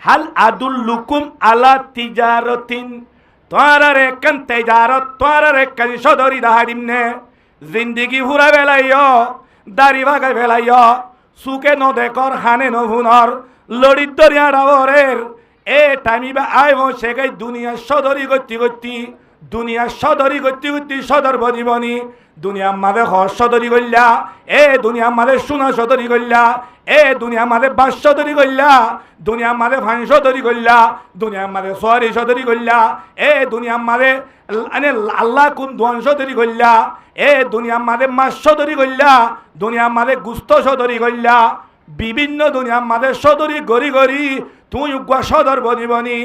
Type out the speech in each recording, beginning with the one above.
হাল আদুল্লুকুম আলা তিজারতিন, তোয়ারার একখান তেজারত, তোয়ারার একখান সদরি দাহারিম নে, জিন্দিগি হুরা বেলাইয়, দাড়ি ভাগাই বেলাইয়, সুকে ন দেখর হানে ন ভুনর, লড়িত দরিয়া ডাবরের এ টাইমিবা আইব সেগাই দুনিয়া সদরি গতি গতি, দুনিয়া সদরি গতি গতি সদর বদিবনি, দুনিয়া মাদে হর সদরি গল্লা, এ দুনিয়া মাদে সোনা সদরি গল্লা, এ দুনিয়া মাদে বাস সদরি গল্লা, দুনিয়া মাদে ভান সদরি গল্লা, দুনিয়া মাদে সোয়ারি সদরি গল্লা, এ দুনিয়া মাদে আল্লাহ কোন দোয়ান সদরি গল্লা, এ দুনিয়া মাদে মাস সদরি গল্লা, দুনিয়া মাদে গুস্ত সদরি গল্লা, বিভিন্ন দুনিয়া মাদে সদরি গরি গরি তুই উগ্র সদর বনিবনি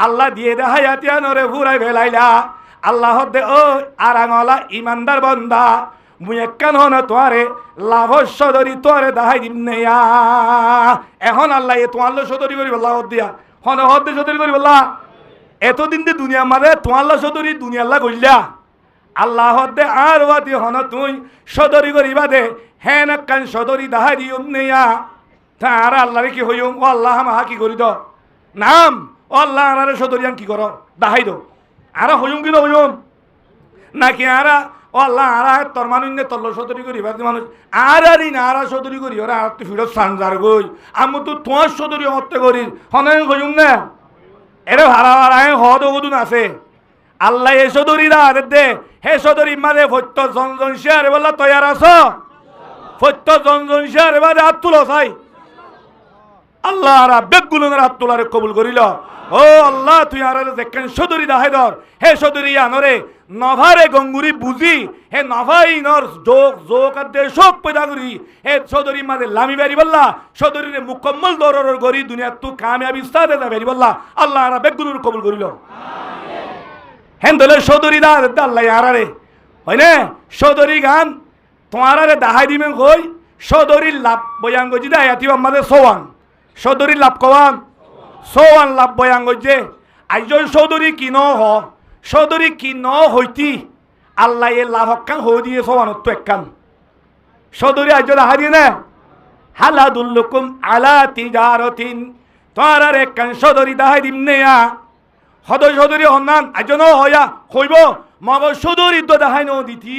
আল্লাহ দিয়ে দে হায়াতিয়া নরে ফুরাই ফেলাইলা। আল্লাহ দে ও আরাঙলা ইমানদার বন্দা, মুই একখান হন তোয়ারে লাভ সদরি তোয়ারে দাহাই দিম নেয়া। এখন আল্লাহ এ তোমার সদরি করি বললা হদ দিয়া হন হদ দিয়ে সদরি করি বললা। এতদিন দিয়ে দুনিয়া মাদে তোমার সদরি দুনিয়া আল্লাহ কইলা, আল্লাহ দে আর ওয়াদি হন তুই সদরি করিবা দে হেন একখান সদরি দাহাই দিম নেয়া। তা আর আল্লাহ কি হইম ও আল্লাহ মাহা কি করি দ নাম ও আল্লাহ আর সদরিয়ান কি কর দাহাই দো আর হইম কি হইম নাকি আরা ও আল্লাহ আরা তোর মানুষ নে তল্ল সদরি করি বাদ মানুষ আর না আর সদরি করি ওরা আর তুই ফিরত সানজার গই আমি তো তোমার সদরি হতে করি হনে হইম না এরে ভাড়া ভাড়ায় হদ ওগুন আছে আল্লাহ এ সদরি দা দে হে সদরি মারে ফত্য জনজন শেয়ার বললা তৈয়ার আছো ফত্য জনজন শেয়ার এবারে হাত তুলো চাই আল্লাহ আর বেগুলোর হাত তোলারে কবুল করিল। ও আল্লাহ তুই আর দেখেন সদরি দাহাই ধর হে সদরি আনরে নভারে গঙ্গুরি বুঝি হে নভাই নর যোগ যোগ আর দে শোক পয়দা করি হে সদরি মাঝে লামি বেরি বললা সদরিরে মুকম্মল দরর গরি দুনিয়া তু কামিয়াবি স্থাতে যা বেরি বললা আল্লাহ আর বেগুলোর কবুল করিল। হেন দলে সদরি দা আল্লাহ আরারে হয় না সদরি গান তোমার দাহাই দিবেন কই সদরির লাভ বয়াঙ্গ যদি আয়াতি আমাদের সোয়ান সদরি লাভ কওয়ান সোয়ান লাভ বয়াঙ্গ যে আইজ সদরি কি ন হ সদরি কি ন হইতি আল্লাহ এ লাভ হকান হো দিয়ে সোয়ান তো একখান সদরি আইজ দেখা দিয়ে না হালাদুল্লুকুম আলা তিজারতিন তোমার আর একখান সদরি দাহাই দিম নেয়া হদ সদরি হন্নান আইজ ন হইয়া হইব মগ সদরি তো দাহাই ন দিতি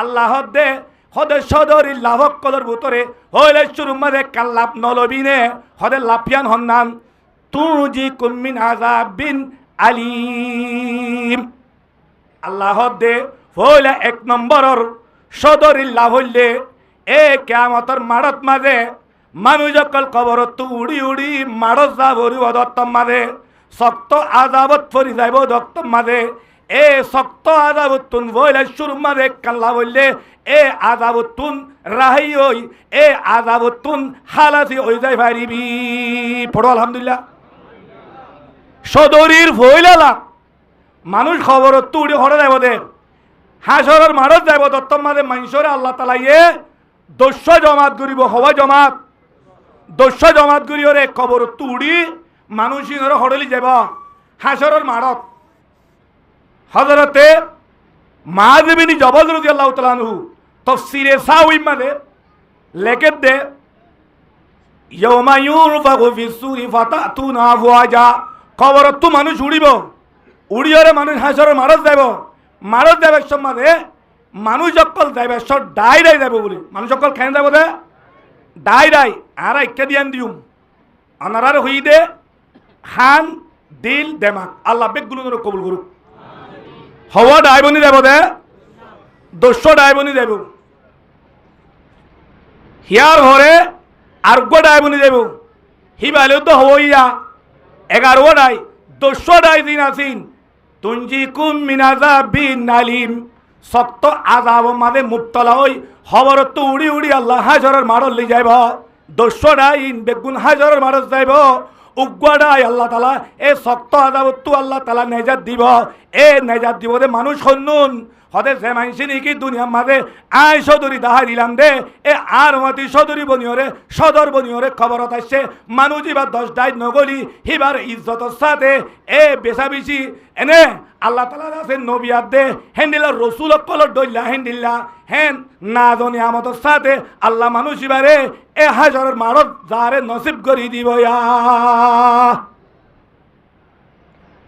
আল্লাহ দে হদে সদরি লাভক কলর ভিতরে হইলে শুরুমাদে কাল্লাপ নলবিনে হদে লাফিয়ান হন্নান তুজি কুমিন আযাবিন আলিম আল্লাহ দে হইলে এক নম্বরর সদরি লাভ হইলে এ কিয়ামতর মাড়ত মাঝে মানুষ অকল কবরত উড়ি উড়ি মাড়ত যাবরি দত্তম মাঝে শক্ত আযাবত পরি যাইব দত্তম মাঝে এ শক্ত আযাবতুন হইলে শুরুমাদে কাল্লা বললে এ আযাবতুন রাহি হই এ আযাবতুন হালাতি হই যাই পারিবি পড়ো আলহামদুলিল্লাহ। সদরির ভইলালা মানুষ খবর তুড়ি হরে যাইব দে হাসরের মারত যাইব দত্তম মাঝে মানুষরে আল্লাহ তাআলা এ দস্য জমাত করিব হওয়া জমাত দস্য জমাত করি ওরে খবর তুড়ি মানুষিনরে হরলি যাব হাসরের মারত হযরতে মুআয বিন জবল রাদিয়াল্লাহু তাআলা আনহু তাফসীরে সাউই মানে লেখে দে ইয়াউমা ইউরফাকু ফিস-সূরি ফাতাতুনা আফওয়াজা খবর তো মানুষ উড়িব উড়িয়রে মানুষ হাসরের মারত যাইব মারত যাবে সম্মানে মানুষ অকল যাইবে সব ডাই ডাই যাবে বলি মানুষ অকল খেয়ে যাব দে ডাই ডাই আর একটা দিয়ান দিউম আনারার হই দে খান দিল দেমাক আল্লাহ বেগুলো কবুল করুক। হওয়া ডাইবনি যাব দে দস্য ডাইবনি যাব হিয়ার ঘরে আরোগ্য ডাইবনি যাব হি বাইলেও তো হইয়া 11 ডাই দস্য ডাই দিন আসিন তুঞ্জি কুম মিনাযাবিন আলিম শক্ত আযাব মাঝে মুবতলা হই খবর তো উড়ি উড়ি আল্লাহ হাজরের মারল লি যাইব দস্য ডাইন বেগুন হাজরের মারত যাইব উগ্রডাই আল্লাহ তাআলা এ শক্ত আযাব তো আল্লাহ তাআলা নেজাত দিব এ নেজাত দিব দে মানুষ শুনুন হদে যে মানসি নাকি দুনিয়ার মাঝে আয় সদরি দাহাই দিলাম দে এ আর মতি সদরি বনিয়রে সদর বনিয়রে খবরত আসছে মানুষ এবার 10 ডাই নগলি হিবার ইজ্জতর সাথে এ বেশাবেশি এনে আল্লাহ তাআলা আছে নবিয়াত দে হেন্ডিলা রসুল কলর দইলা হেন্ডিলা হেন না জানি আমাদের সাথে আল্লাহ মানুষ এবারে এ হাজারের মারত যারে নসিব করি দিব ইয়া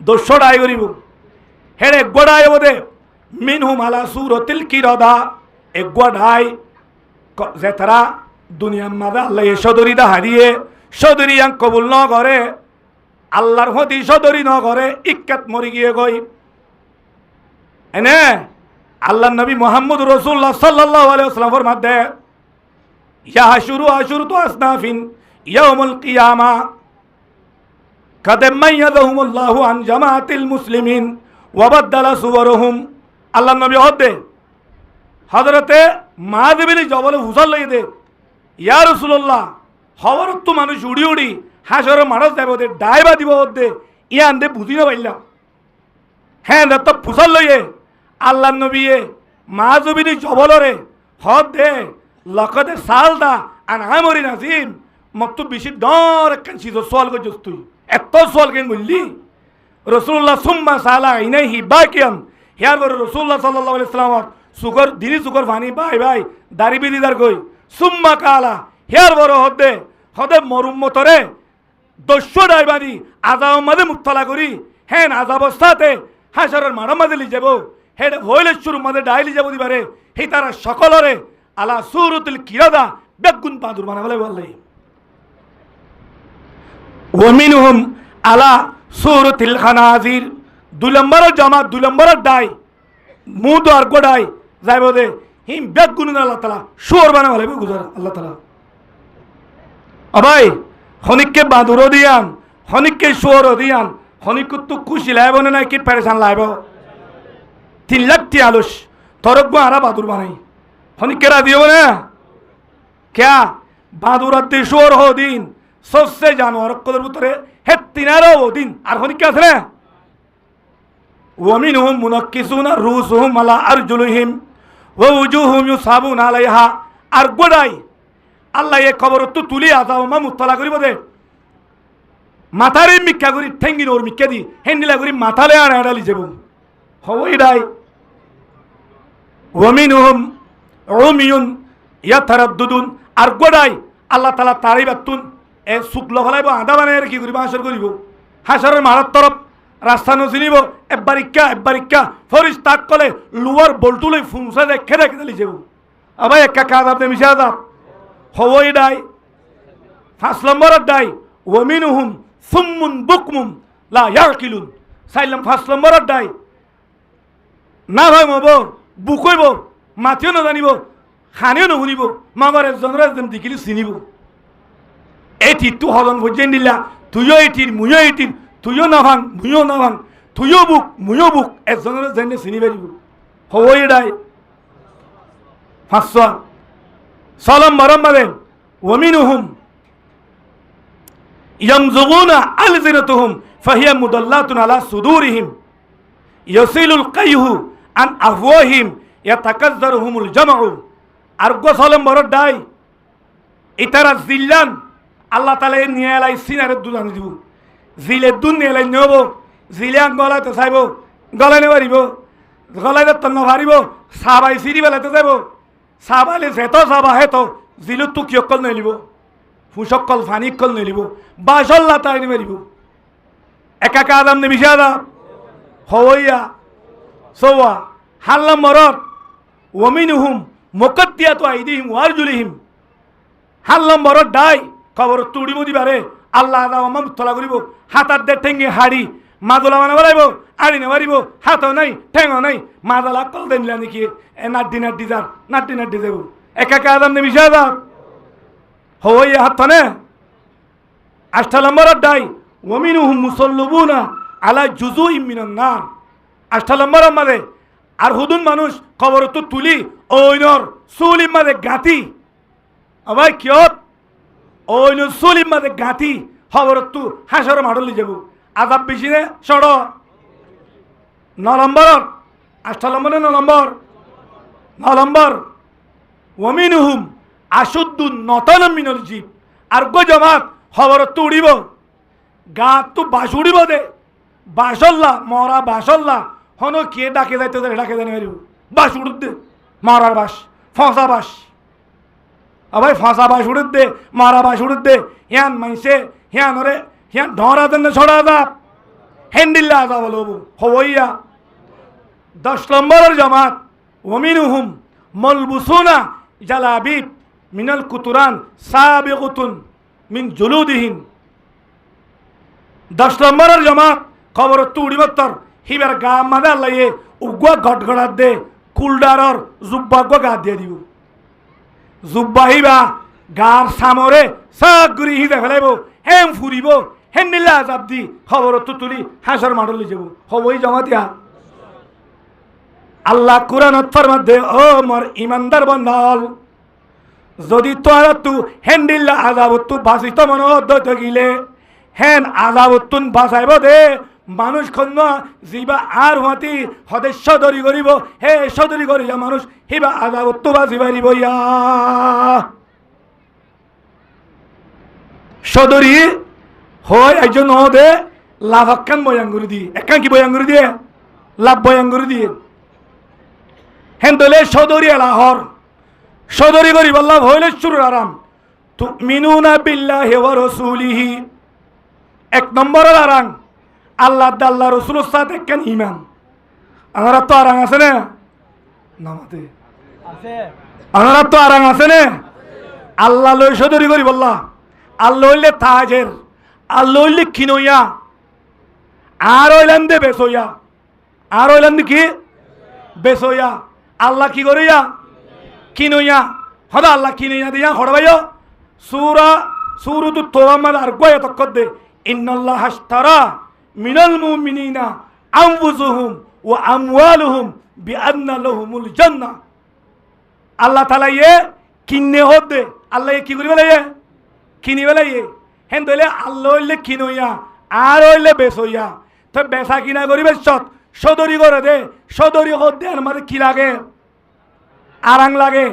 দোষটাই করিব হেরে গোড়ায় বোধে মিনহুম আলা সুরতিল কিরদা এক গোড়াই যে তারা দুনিয়ার মাঝে আল্লাহ সদরিদা হারিয়ে সদরিয়াং কবুল ন করে আল্লাহর হতি সদরি ন করে ইক্কাত মরি গিয়ে গই এনে আল্লাহ নবী মোহাম্মদ রসুল্লাহ সাল্লাল্লাহু আলাইহি ওয়াসাল্লাম ফরমাতে ইয়া আশুরু তো আসনাফিন ইয়াউমুল কিয়ামা কাদ মাইয়াযাহুমুল্লাহু আন জামাআতিল মুসলিমিন ওয়া বাদদালা সুওয়ারুহুম আল্লাহ নবী হতে হযরতে মাআয বিন জবল হুসাল লই দে ইয়া রাসূলুল্লাহ হওয়ার তো মানুষ উড়ি উড়ি হাসরের মারস যাবে ওদের ডাইবা দিব ওদে ইয়ান দে বুঝি না পাইলাম হ্যাঁ তো ফুসাল লইয়ে আল্লাহ নবীয়ে মাআয বিন জবলরে হদ দে লকদে সালদা আন আমরি নাজিম মক্তব বেশি ডর কাঞ্চি সোয়াল করছিস তুই এত সোয়াল কেন বললি রাসূলুল্লাহ সুম্মা সালা ইনাইহি বাকিয়ান হিয়ার বড় রাসূলুল্লাহ সাল্লাল্লাহু আলাইহি ওয়াসাল্লাম সুকর দিনি সুকর ফানি ভাই ভাই দাড়ি বিদিদার কই সুম্মা কালা হিয়ার বড় হদে মরুম্মতরে দস্যু ডাইবানি আজাব মাঝে মুক্তলা করি হ্যাঁ আজাব অবস্থাতে হাসরের মাড় মাঝে লি যাব হেড হইলে শুরু মাঝে ডাইলি যাব দিবারে হে তারা সকলরে আলা সুরতুল কিরাদা বেগুন বাদুর বানাবলে বললে ওমিনহুম আলা সুরতুল খানাজির দুই নম্বর জামাত দুই নম্বর ডাই মুদ আর গোডাই যাইব দে হিম বেগুন আল্লাহ তাআলা সুর বানাবলে গুজার আল্লাহ তাআলা আবাই হনিককে বাদুরও দিয়ান হনিককে সুরও দিয়ান হনিক তো খুশি লাইব না কি পেরেশান লাইব 3 লাখ টিয়ালুস তরক আরা বাদুর বানাই হনিককে রাদিও না क्या বাদুর আতে সুর হো দিন সবসে জানোয়ার কদের ভিতরে হে তিনারও দিন আর হনিককে আছে না ওয়ামিনহুম মুনাক্কিসুনা রুসুহুম আলা আরজুলিহিম ওয়া উজুহুম ইউসাবুনা আলাইহা আর গোডাই আল্লাহ এ খবর তো তুলি আজাও মা মুতলা করিব দে মাথারে মিক্কা করি ঠেঙ্গি ওর মিক্কা দি হেন্ডিলা করি মাথালে আর আড়ালি যাব হই ডাই ওয়ামিনহুম উমিয়ুন ইয়াতারাদ্দুদুন আর গোডাই আল্লাহ তাআলা তারি বাতুন এ শুক্ল হলাইব আদা বানায় কি করিব হাসর করিব হাসরের মারার তরফ রাস্তা নচিনিব এবারিকা ফরিস্তা কলে লুয়ার বল্টুলে ফুংসা দেখে দেখে দিলি যাব আবাই একা কাজ আপনি মিশা যাব হই ডাই 5 নম্বরের ডাই ওয়ামিনহুম সুম্মুন বুকমুম লা ইয়াকিলুন 5 নম্বরের ডাই না ভাঙব বুকইব মাতিও না জানিব খানিও না শুনিব মাগরে জনরাজ দেম দেখিলি চিনিব এটি তু হজন পর্যন্ত দিলা তুইও এটির মুইও এটির তুইও না ভাঙ মুইও না ভাঙ তুইও বুক মুইও বুক এজনের জেনে চিনি পারিব হই ডাই 5 সালাম মারাম মারে ওয়ামিনহুম ইয়ামজুগুনা আলজিনাতুহুম ফাহিয়া মুদাল্লাতুন আলা সুদুরিহিম ইয়াসিলুল কাইহু আন আফওয়াহিম ইয়াতাকাজ্জারুহুমুল জামউ আর গো সালাম বড় ডাই ইতারা জিল্লান আল্লাহ তাআলা নিয়ে আলাই সিনারে দুলান দিব জিলে দুন নিয়ে আলাই নেব জিলান গলাতে চাইব গলানে পারিব গলাতে তন্ন পারিব সাবাই সিরি বেলাতে যাব সাবালে যেত সাবা হেত জিলু তো কি অকল নলিব ফুসকল ফানি কল নলিব বাসল্লা তাই মারিব একা কাদাম নে বিশাদা হইয়া সোয়া হাল্লা মরর ওয়ামিনহুম মুকাদ্দিয়াতু আইদিহিম ওয়ারজুলিহিম হাল্লা মরর ডাই খবর তুড়িব দিবারে আল্লাহ আদা মাম তলা করিব হাতার দে ঠেঙ্গে হাড়ি মাদলা মানে বলাইব আড়ি না মারিব হাতও নাই ঠেঙ্গও নাই মাদলা কল দেনিলা নাকি এ নাড্ডি যার নাড্ডি যাব একা কাদাম নে বিশাদা হই হাত নে 8 নম্বরের ডাই ওয়ামিনহুম মুসাল্লুবুনা আলা জুজুইম মিনান নার 8 নম্বরের মাঝে আর হুদুন মানুষ খবর তো তুলি ওইনর সুলিম মাঝে গাতি আবাই কিয়ত ওইনর সুলিম মাঝে গাতি খবর তো হাসর মাডলি যাব আজাব বেশি নে সড় 9 নম্বর 8 নম্বরে 9 নম্বর ওয়ামিনহুম আশুদ্দুন নতন মিনাল জিব আর গো জামাত খবর তো উড়িব গা তো বাস উড়িব দে বাসল্লা মরা বাসল্লা হন কে ডাকে যাইতে ডাকে জানি মারিব বাস উড়ুত দে মরার বাস ফসা বাস আবার ফসা বাস উড়ুত দে মরা বাস উড়ুত দে হিয়ান মাইসে হিয়ান ওরে হিয়ান ঢরা দেন ছড়া দাপ হেন্ডিল্লা আজাব লবু হইয়া 10 নম্বরের জামাত ওমিনুহুম মলবুসুনা জালাবিব মিনাল কুতুরান সাবিগুতুন মিন জুলুদিহিন 10 নম্বরের জামাত খবর তুড়িবত্তর হিবার গা মাদা লাইয়ে উগুয়া গটগড়াত দে কুলডারর জুব্বা গা দিয়ে দিব জুব্বা হিবা গার সামরে সাগুরি হিদে ফেলাইব হেম ফুরিব হেন্ডিল্লা আজাব দি খবর তুলি হাসর মাডলি যাব হবই জামাতিয়া আল্লাহ কুরআনত ফরমাতে ও মোর ইমানদার বান্দাল যদি তোরা তু হেন্ডিল্লা আযাবতু বাঁচিত মন অদ্যত গিলে হেন আযাবতুন বাঁচাইব দে মানুষ খন্ন জিবা আর হতি হদে সদরি করিব হে সদরি করিয়া মানুষ হিবা আযাবতু বাঁচিবারিব ইয়া সদরি হয় একজন হদে লাভাক্কান বয়াঙ্গুরি দি একান কি বয়াঙ্গুরি দিয়ে লাভ বয়াঙ্গুরি দিয়ে হেন দলে সদরি এলাহর সদরি করিব লাভ হইলে শুরুর আরাম তুমিনুনা বিল্লাহি ওয়া রাসূলিহি 1 নম্বরের আরাম আল্লাহ আল্লাহ রাসূলের সাথে কেন ঈমান আমরা তো আরাম আছে না নামাতে আছে আমরা তো আরাম আছে না আল্লাহ লই সদরি করিব আল্লাহ হইলে তাজের আল্লাহ হইলে কিনইয়া আর হইলাম দে বেসইয়া আর হইলাম কি বেসইয়া আল্লাহ কি করিয়া কিনইয়া হদা আল্লাহ কিনইয়া দিয়া হড়বাইও সূরাতুত তাওবা আর কয় তকদ দে ইন্নাল্লাহ হাশতারা মিনাল মুমিনিনা আনফুসুহুম ওয়া আমওয়ালুহুম বিআন্না লাহুমুল জান্নাহ আল্লাহ তাআলা ইয়ে কিনে হদে আল্লাহ কি করিবে লাগে কিনি বেলাইয়ে হেন দইলে আল্লাহ হইলে কিনইয়া আর হইলে বেসইয়া তো বেসা কিনা করিবে সদরি করে দে সদরি হদে আমার কি লাগে আরাম লাগে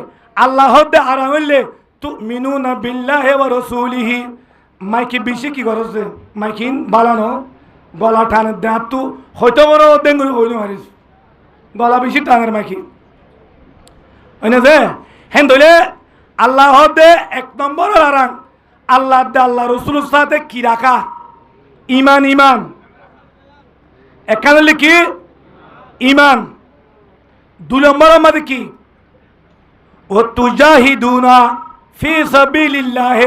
আল্লাহ হদে আরাম হইলে তুমিনুনা বিল্লাহি ওয়া রাসূলিহি মাইকি বেশি কি করছে মাইকিন বালানো গলা টানে দাঁত তু হয়তো বড় ডেঙ্গুরি হইতে পারিস গলা বেশি টানের মাইকি হয় না যে হেন দইলে আল্লাহ হদে 1 নম্বরের আরাম আল্লাহ আল্লাহ রসুলের সাথে কি রাখা ইমান ইমান এখানে কি ইমান 2 নম্বর আমাদের কি ও তুজাহিদুনা ফি সাবিলিল্লাহ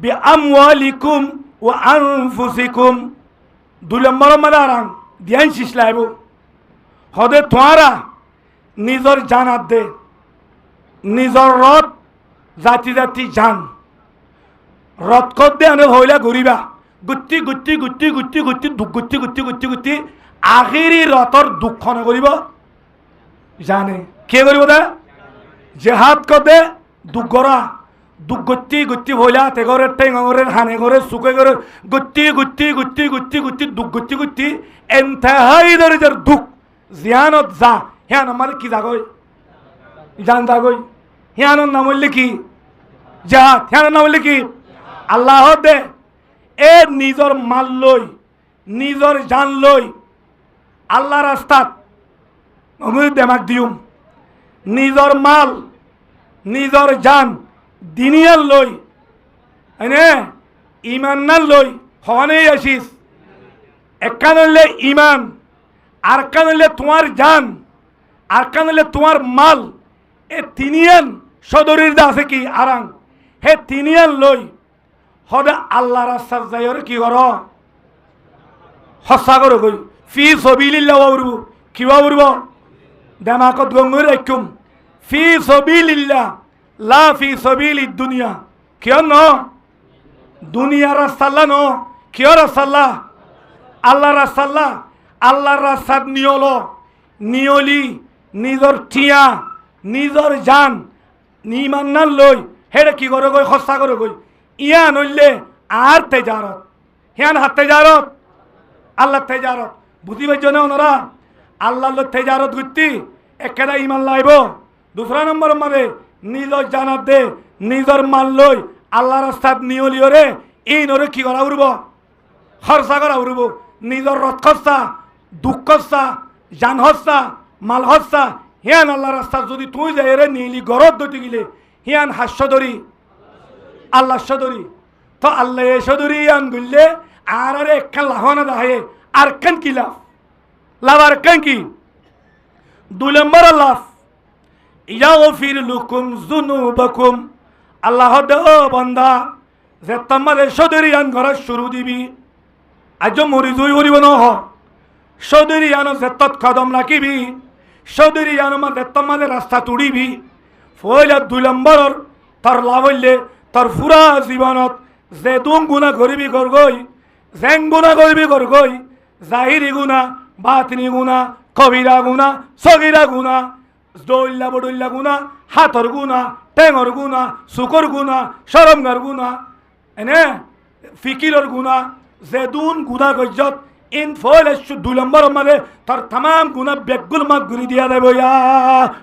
বিআমওয়ালিকুম ওয়া আনফুসিকুম 2 নম্বর আমাদের আরাম ধ্যান শিখলাইব হদে তোরা নিজর জানাত দে নিজর রত জাতি জাতি জান রথ করতে আনে হইলা ঘুরিবা গুত্তি গুত্তি গুত্তি গুত্তি গুত্তি গুত্তি গুত্তি গুত্তি গুত্তি আখিরি রথর দুঃখ না করিব জানে কে করিব দে জেহাদ করতে দুগরা দুগত্তি গুত্তি হইলা তেগরে টেঙ্গরে হানে করে সুকে করে গুত্তি গুত্তি গুত্তি গুত্তি গুত্তি দুগত্তি গুত্তি এন্তাহাই দরজার দুঃখ জিয়ানত যা হ্যাঁ আমার কি জাগই জান জাগই হ্যাঁ নাম হইলে কি জাহাদ হ্যাঁ নাম হইলে কি আল্লাহ দে এ নিজর মাল লই নিজর জান লই আল্লাহ রাস্তাত দেমাক দিউম নিজর মাল নিজর জান দিনিয়ার লই হয়নে ইমান না লই হওয়ানেই আসিস একখান হইলে ইমান আর কান হইলে তোমার জান আর কান হইলে তোমার মাল এ তিনিয়ান সদরির দা আছে কি আরাং হে তিনিয়ান লই হদে আল্লাহ রাস্তার যাইর কি কর হসা করো কই ফি সবিলিল্লাহ উরব কিবা উরব দেমাকত গঙ্গুর রাখুম ফি সবিলিল্লাহ লা ফি সবিলিদ দুনিয়া কিয় ন দুনিয়া রাস্তাল্লা ন কিয় রাস্তাল্লা আল্লাহ রাস্তাল্লা আল্লাহর রাস্তাত নিয়ল নিয়লি নিজর ঠিয়া নিজর জান নিমান না লই হেডে কি করে গই হসা করে গই ইয়া নইলে আর তেজারত হিয়ান হাত তেজারত আল্লাহ তেজারত বুঝিবার জন্য ওনারা আল্লাহ তেজারত গুত্তি একেবারে ইমান লাইব 2 নম্বর মানে নিজর জানাত দে নিজর মাল লই আল্লাহ রাস্তাত নিয়লিও রে এই নরে কি করা উড়ব খরচা করা উড়ব নিজর রথ খরচা দুঃখ খরচা জান হস্তা মাল হস্তা হিয়ান আল্লাহ রাস্তা যদি তুই যাই রে নিলি গরত দইতে গিলে হিয়ান হাস্য ধরি আল্লাহ সদরি তো আল্লাহ সদরি আন গুললে আর একখান লাহনা দাহে আর কেন কি লাভ লাভ আর কেন কি 2 নম্বর লাভ ইয়াগফির লুকুম যুনুবাকুম আল্লাহ দে ও বান্দা যে তোমাদের সদরিয়ান ঘর শুরু দিবি আজ মরি জুই হরিব ন সদরিয়ান যে তৎ কদম রাখিবি সদরিয়ান মধ্যে তোমাদের রাস্তা তুড়িবি ফইলা 2 নম্বর তোর লাভ হইলে তোর পুরা জীবনত যে তুম গুণা করবি করগই জেং গুণা করবি করগই জাহিরি গুণা বাতিনি গুণা কবিরা গুণা সগিরা গুণা দৌল্লা বডুল্লা গুণা হাতর গুণা টেঙর গুণা সুকর গুণা সরমগার গুণা এনে ফিকিরর গুণা যে দুন গুণা গজ্জত ইন ফলে 2 নম্বর মানে তোর तमाम গুণা বেগুল মাগ গুরি দিয়া দেব ইয়া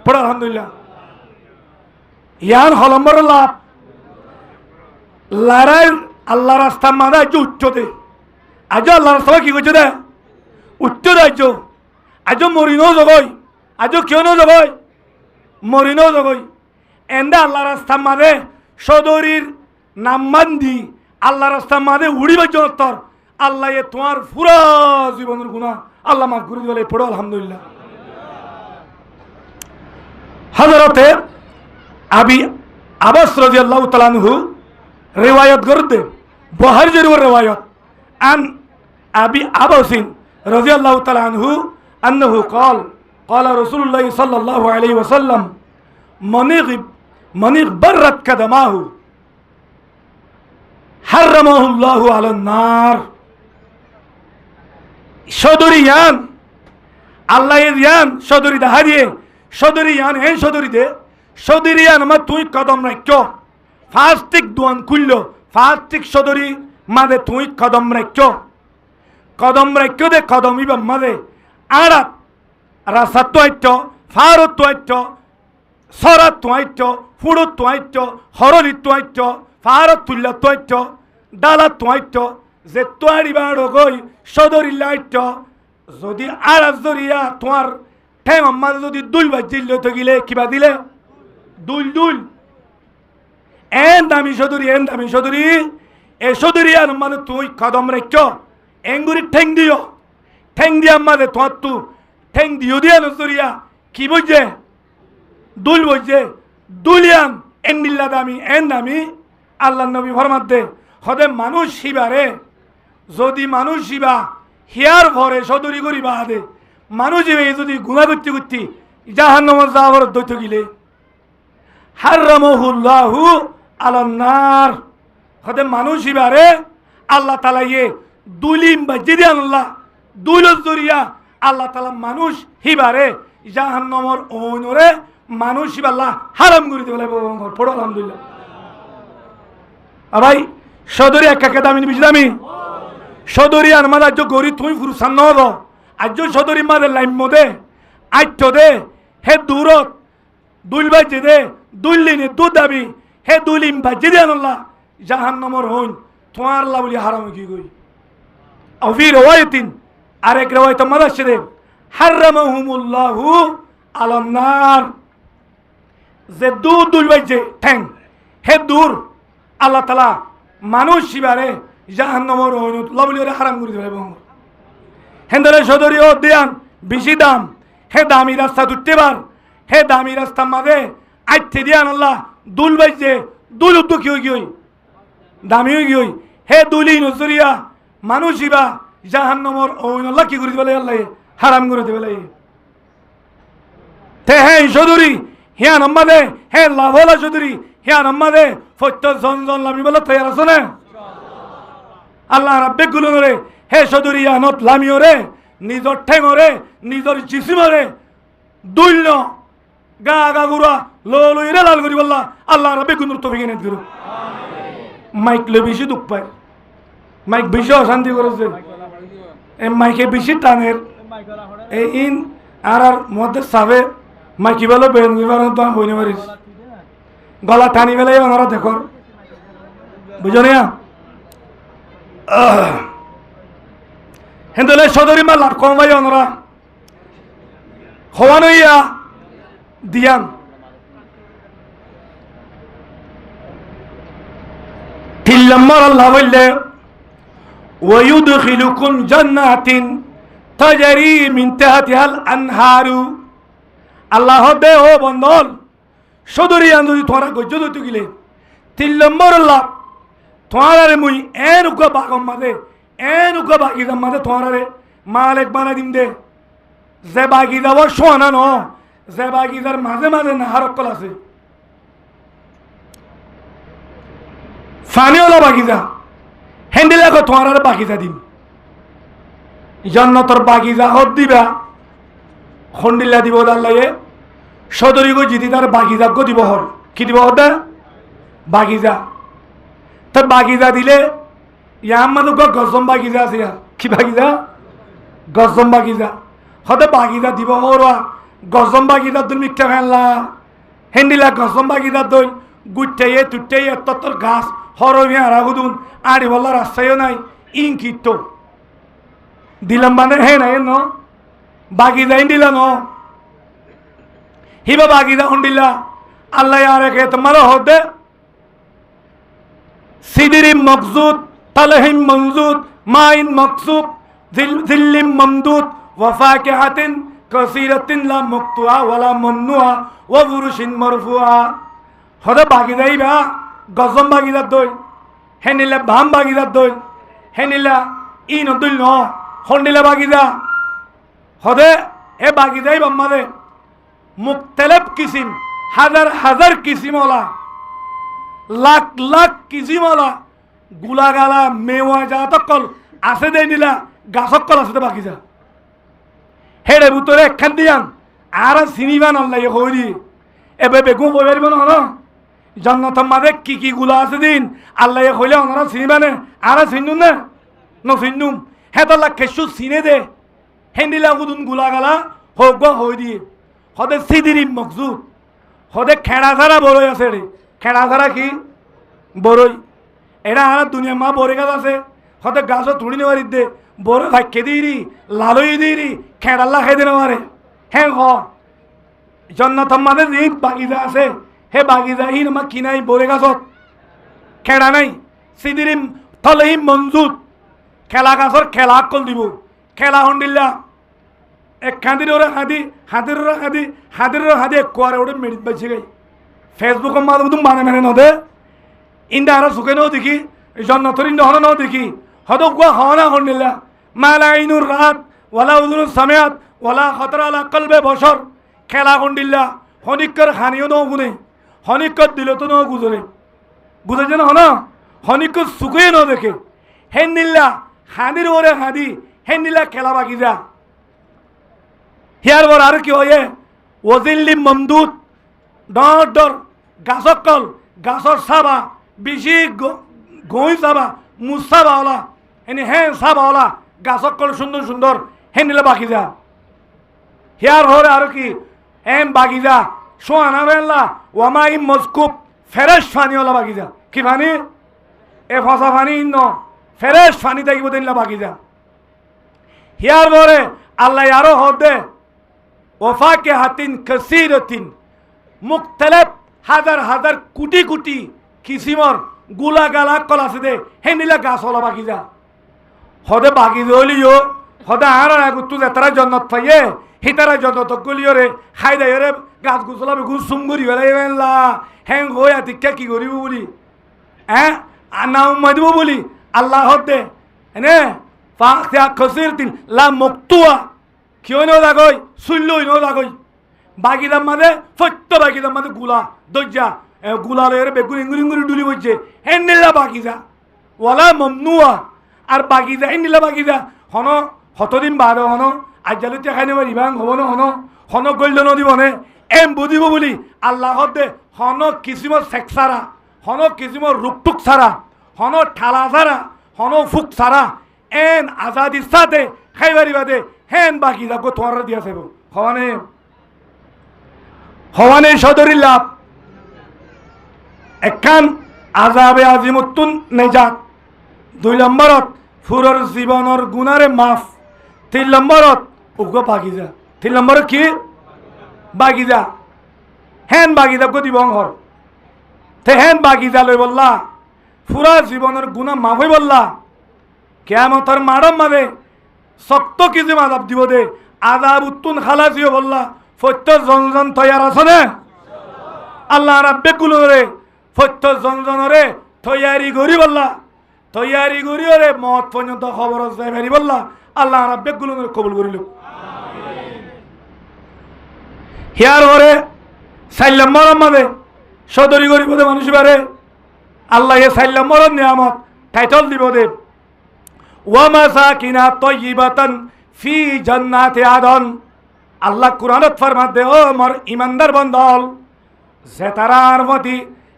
পড়া আলহামদুলিল্লাহ ইয়ান হলম্বর লাভ লড়াই আল্লাহ রাস্তা মাদা উচ্চতে আজ আল্লাহ রাস্তা কি করছে দে উচ্চ রাজ্য আজ মরিনও জগই আজ কেউ ন জগই মরিনও জগই এন্দা আল্লাহ রাস্তা মাদে সদরির নাম মান্দি আল্লাহ রাস্তা মাদে উড়িবে জোর আল্লাহ এ তোমার পুরা জীবনের গুণা আল্লাহ মাফ করে দিলে পড়ো আলহামদুলিল্লাহ হযরতে আবি আবাস রাদিয়াল্লাহু তাআলা আনহু रिवायत करते बुखारी जरूर रिवायत अन अबी अबास रज़ियल्लाहु तआला अन्हु अन्नहु قال رسول الله صلى الله عليه وسلم من برت قدماه حرمه الله على النار সদরিয়ান আল্লাহ ইয়ান সদরি দাহারিয়ে সদরিয়ান হে সদরি দে সদরিয়ান মা তুই কদম রাখো ফাস্টিক দুয়ান খুললো ফাস্টিক সদরি মাদে তুই কদম রাখো দে কদম ইবা মাদে আড়াত রাসাত তোয়াইট ফারত তোয়াইট সরাত তোয়াইট ফুড়ত তোয়াইট হরলি তোয়াইট ফারত তুল্লা তোয়াইট ডালা তোয়াইট যে তোয়ারি বাড়ো গই সদরি লাইট যদি আড়াত জরিয়া তোমার ঠেং মাদে যদি দুল বাজিল তো গিলে কিবা দিলে দুল এন দামি সদরি এ সদরি আর মানে তুই কদম রেখো এঙ্গুরি ঠেং দিয়া মানে তোমার তু ঠেং দিও দিয়া নজরিয়া কি বুঝছে দুল বুঝছে দুলিয়ান এন্ডিল্লা দামি এন দামি আল্লাহ নবী ফরমাত দে হদে মানুষ শিবারে যদি মানুষ শিবা হিয়ার ভরে সদরি করিবা দে মানুষ যদি গুণা করতে জাহান্নামে যাওয়ার দৈত গিলে হারামাহুল্লাহু আলান্নার হতে মানুষ ইবারে আল্লাহ তাআলা ইয়ে দুলিম বাজিদি আল্লাহ দুলজ জরিয়া আল্লাহ তাআলা মানুষ হিবারে জাহান্নামের ওনরে মানুষ ইবাল্লাহ হারাম করে দিবে পড়ো আলহামদুলিল্লাহ ভাই সদরি একা দামি বিজদামি সদরি আর মাদা যে গরি তুই ফুরসান নদ আজ সদরি মাদে লাইম মদে আইট দে হে দূরত দুল বাজে দে দুলিনে দু দাবি হে দুলিম বাজে দে আল্লাহ জাহান্নামের হইন তোমার আল্লাহ বলি হারাম কি গই আও ফি রওয়ায়াতিন আরেক রওয়ায়াত মাদাশে দে হারামাহুমুল্লাহু আলান নার যে দুল বাজে ঠ্যাং হে দূর আল্লাহ তাআলা মানুষ শিবারে জাহান্নামের হইন আল্লাহ বলি হারাম করে দিবে হেন্দরে সদরি ও দেয়ান বেশি দাম হে দামি রাস্তা দুটতে বার হে দামি রাস্তা মাদে আইতে দিয়ান আল্লাহ দুল বাইজে দুল উদ্দ কি হই দামি হই হে দুলি নজরিয়া মানুষ ইবা জাহান্নামের ওই আল্লাহ কি করে দিবে আল্লাহ হারাম করে দিবে তে হে সদরি হিয়া নাম্মাদে হে লাভলা সদরি হিয়া নাম্মাদে ফত্য জন লামি বলে তৈয়ার আছে না আল্লাহ রাব্বে গুলরে হে সদরিয়া নত লামিওরে নিজর ঠেঙরে নিজর জিসিমরে দুল্য গা গুড়া লইরে লাল করি বললা আল্লাহ রাব্বে গুনুর তৌফিক এনে দিরু মাইক লে বেশি দুঃখ পায় মাইক বেশি অশান্তি করেছে এই মাইকে বেশি টানের এই ইন আর মধ্যে সাবে মাইকি বলো বেন গিবার তো হইনে পারিস গলা টানি বেলাই ওনারা দেখো বুঝো না হেন্দলে সদরি মাল্লার কমাই ওনারা হওয়ানইয়া দিয়ান তিন নম্বর আল্লাহ বললে ওয়ায়ুদখিলুকুম জান্নাতিন তাজরি মিন তাহতিহাল আনহারু। আল্লাহ দে ও বন্ধন সদরিয়ান যদি তোরা গজ্জ দইতে গিলে 3 নম্বর লাভ তোরারে মুই এনুকা বাগম মাদে এনুকা বাগিদাম মাদে তোরারে মালিক বানা দিম দে। যে বাগিদা ও সোনা ন যে বাগিদার মাঝে মাঝে নাহারক কল আছে ফানিওলা বাগিদা হেন্ডিলাকে তোরারে বাগিদা দিম জান্নাতর বাগিদা হদ দিবা খন্ডিল্লা দিব আল্লাহে সদরি গো জিতি তার বাগিদা গো দিব হর কি দিব হদা বাগিদা তো বাগিদা দিলে ইয়াম মানুষ গজম বাগিদা আছে কি বাগিদা গজম বাগিদা হতে বাগিদা দিব হরা গজম বাগিদা তুমি মিথ্যা ফেললা হেন্ডিলা গজম বাগিদা দই গুটাইয়ে তুটাইয়ে তত্তর গাছ হরমিয়া রাগুদুন আড়ি বলার রাস্তায়ও নাই ইঙ্কিত দিলাম মানে হে নাই ন বাগিদা দিলা ন হিবা বাগিদা হন্ডিলা আল্লাহ আর একে তোমার হদে সিদিরিম মকজুদ তালহিম মনজুদ মাইন মকসুব জিল্লিম মমদুদ ওয়াফাকিহাতিন কাসীরাতিন লা মুকতুআ ওয়ালা মামনুআ ওয়া ফুরুশিন মারফুআ। হদে বাগিদাই বা গজম বাগিদা দই হেনিলা ভাম বাগিদা দই হেনিলা ই নদুল ন হন্ডিলা বাগিদা হদে এ বাগিদাই বাম্মাদে মুক্তলিফ কিসিম হাজার হাজার কিসিমওয়ালা লাখ লাখ কিসিমওয়ালা গুলাগালা মেওয়া জাতকল আছে দেই নিলা গাছকল আছে বাগিদা হেড়ে ভিতরে একখান দিয়ান আর চিনিবা নাল্লাই হইরি এবে বেগুন বই পারিব না জান্নাতের মাঝে কি কি গুলা আছে দিন আল্লাহ হইলে ওনারা চিনিবা নে আর চিনুম না ন চিনুম হেতলা খেসু চিনে দে হেন্দিলা গুদুন গুলাগালা হোক হই দিয়ে হদে সিদিরিম মকজুদ হদে খেড়া ছাড়া বড়ই আছে রে খেড়া ছাড়া কি বড়ই এটা আর দুনিয়া মা বড়ে গাছ আছে হদে গাছও তুড়ি নেওয়ার দে বড় ভাগ্যে দিইরি লালই দিইরি খেড়াল্লা খাই দিন মারে হ্যাঁ হ জন্নাতম মাঝে দিন বাগিদা আছে হে বাগিদা হি আমার কিনাই বড়ে গাছত খেড়া নাই সিদিরিম থলহিম মঞ্জুদ খেলা গাছর খেলা কল দিব খেলা হন্ডিল্লা এক খাঁদির ওরা হাদি হাতির ওরা হাদি হাতির ওরা হাদি এক কোয়ারে ওটা মেডিট পাইছে গাই ফেসবুকের মাধ্যমে তুমি মানে মেনে নদে ইন্দা আরো সুখে নাও দেখি জন্নতর ইন্দা হন নাও দেখি হদ গুয়া হওয়া হন্ডিল্লা মালা ইনুর রাত ওয়ালা উজুর সামিয়াত ওয়ালা খতরা আলা কলবে বসর খেলা হন্ডিল্লা হনিকর খানিও নাও গুনে হনিকর দিল তো নাও গুজরে বুঝেছে না হন হনিকর সুখে নাও দেখে হেন্দিল্লা হাদির ওরে হাদি হেন্দিল্লা খেলা বাকি যা হিয়ার বর আর কি হয়ে ওজিল্লি মমদুদ ডর ডর গাছকল গাছর সাবা বেশি গই সাবা মুসাবাওয়ালা এনে হ্যাঁ সাবাওয়ালা গাছকল সুন্দর সুন্দর হেনিলে বাকি যা হিয়ার হরে আর কি এম বাকি যা সোয়ানা বেল্লা ওয়ামাই মজকুব ফেরেশ ফানিওয়ালা বাকি যা কি ফানি এ ফসা ফানি ন ফেরেশ ফানি থাকিব দিনলা বাকি যা হিয়ার বরে আল্লাহ আরো হদে ওয়াফাকিহাতিন কাসীরাতিন মুখতালিফ হাজার হাজার কোটি কোটি কিসিমর গুলা গালা কল আছে দে হেনিলা গাছ হলা বাকি যা হদে বাকি হলিও হদে আর আগুতু যেতারা জন্নত পাইয়ে হিতারা জন্নত গলিও রে খাই দেয় রে গাছ গুছলা বেগুন সুমগুরি বেলাই বেলা হ্যাং হয়ে আতিকা কি করিব বলি হ্যাঁ নাম মাদিব বলি আল্লাহ হদে এনে ফাখিয়া কাসীরাতিন লা মুকতুআ কিয় নো দাগই সুল্লই নো দাগই বাগিদার মাঝে ফত্য বাগিদার মাঝে গুলা দজ্জা গুলা লয়ের বেগুন ইঙ্গুরি ইঙ্গুরি ডুলি বইছে হেন্ডিলা বাগিদা ওয়ালা মমনুয়া আর বাগিদা হেন্ডিলা বাগিদা হন হতদিন বাদ হন আজ্জালুতে খাই নেবার ইবাং হব না হন গল্য নদীব নে এম বুঝিব বলি আল্লাহ দে হন কিসিমর সেক্সারা হন কিসিমর রুকটুক সারা হন ঠালা সারা হন ফুক সারা এন আজাদির সাথে খাইবারি বাদে হেন বাকি যাবো তোমার দিয়া থাকবো হওয়ানে সদরির লাভ একখান আজাবে আজিমুত্তুন নেজাত 2 নম্বরত ফুরর জীবনের গুণারে মাফ 3 নম্বরত উগো বাগিজা 3 নম্বর কি বাগিজা হেন বাগিজা গো দিবং হর তে হেন বাগিজা লই বললা ফুরা জীবনের গুণা মাফ হই বললা কিয়ামতের মাড়ম মাঝে শক্ত কিছু আযাব দিব দে আযাব উত্তুন খালাসিও বললা ফত্য জনজন তৈয়ার আছে না আল্লাহ রাব্বে কুলরে ফত্য জনজনরে তৈয়ারি করি বললা তৈয়ারি করি রে মত পর্যন্ত খবর আছে ভেরি বললা আল্লাহ রাব্বে কুলরে কবুল করিল হিয়ার ওরে সাইলাম মরম মাঝে সদরি গরিব দে মানুষ বারে আল্লাহ এ সাইলাম মরম নিয়ামত টাইটল দিব দে ওয়া মাসাকিনা তাইয়িবাতান ফি জান্নাতি আদন আল্লাহ কুরআনত ফরমাত দে ও মোর ইমানদার বন্দল যে তারার মতি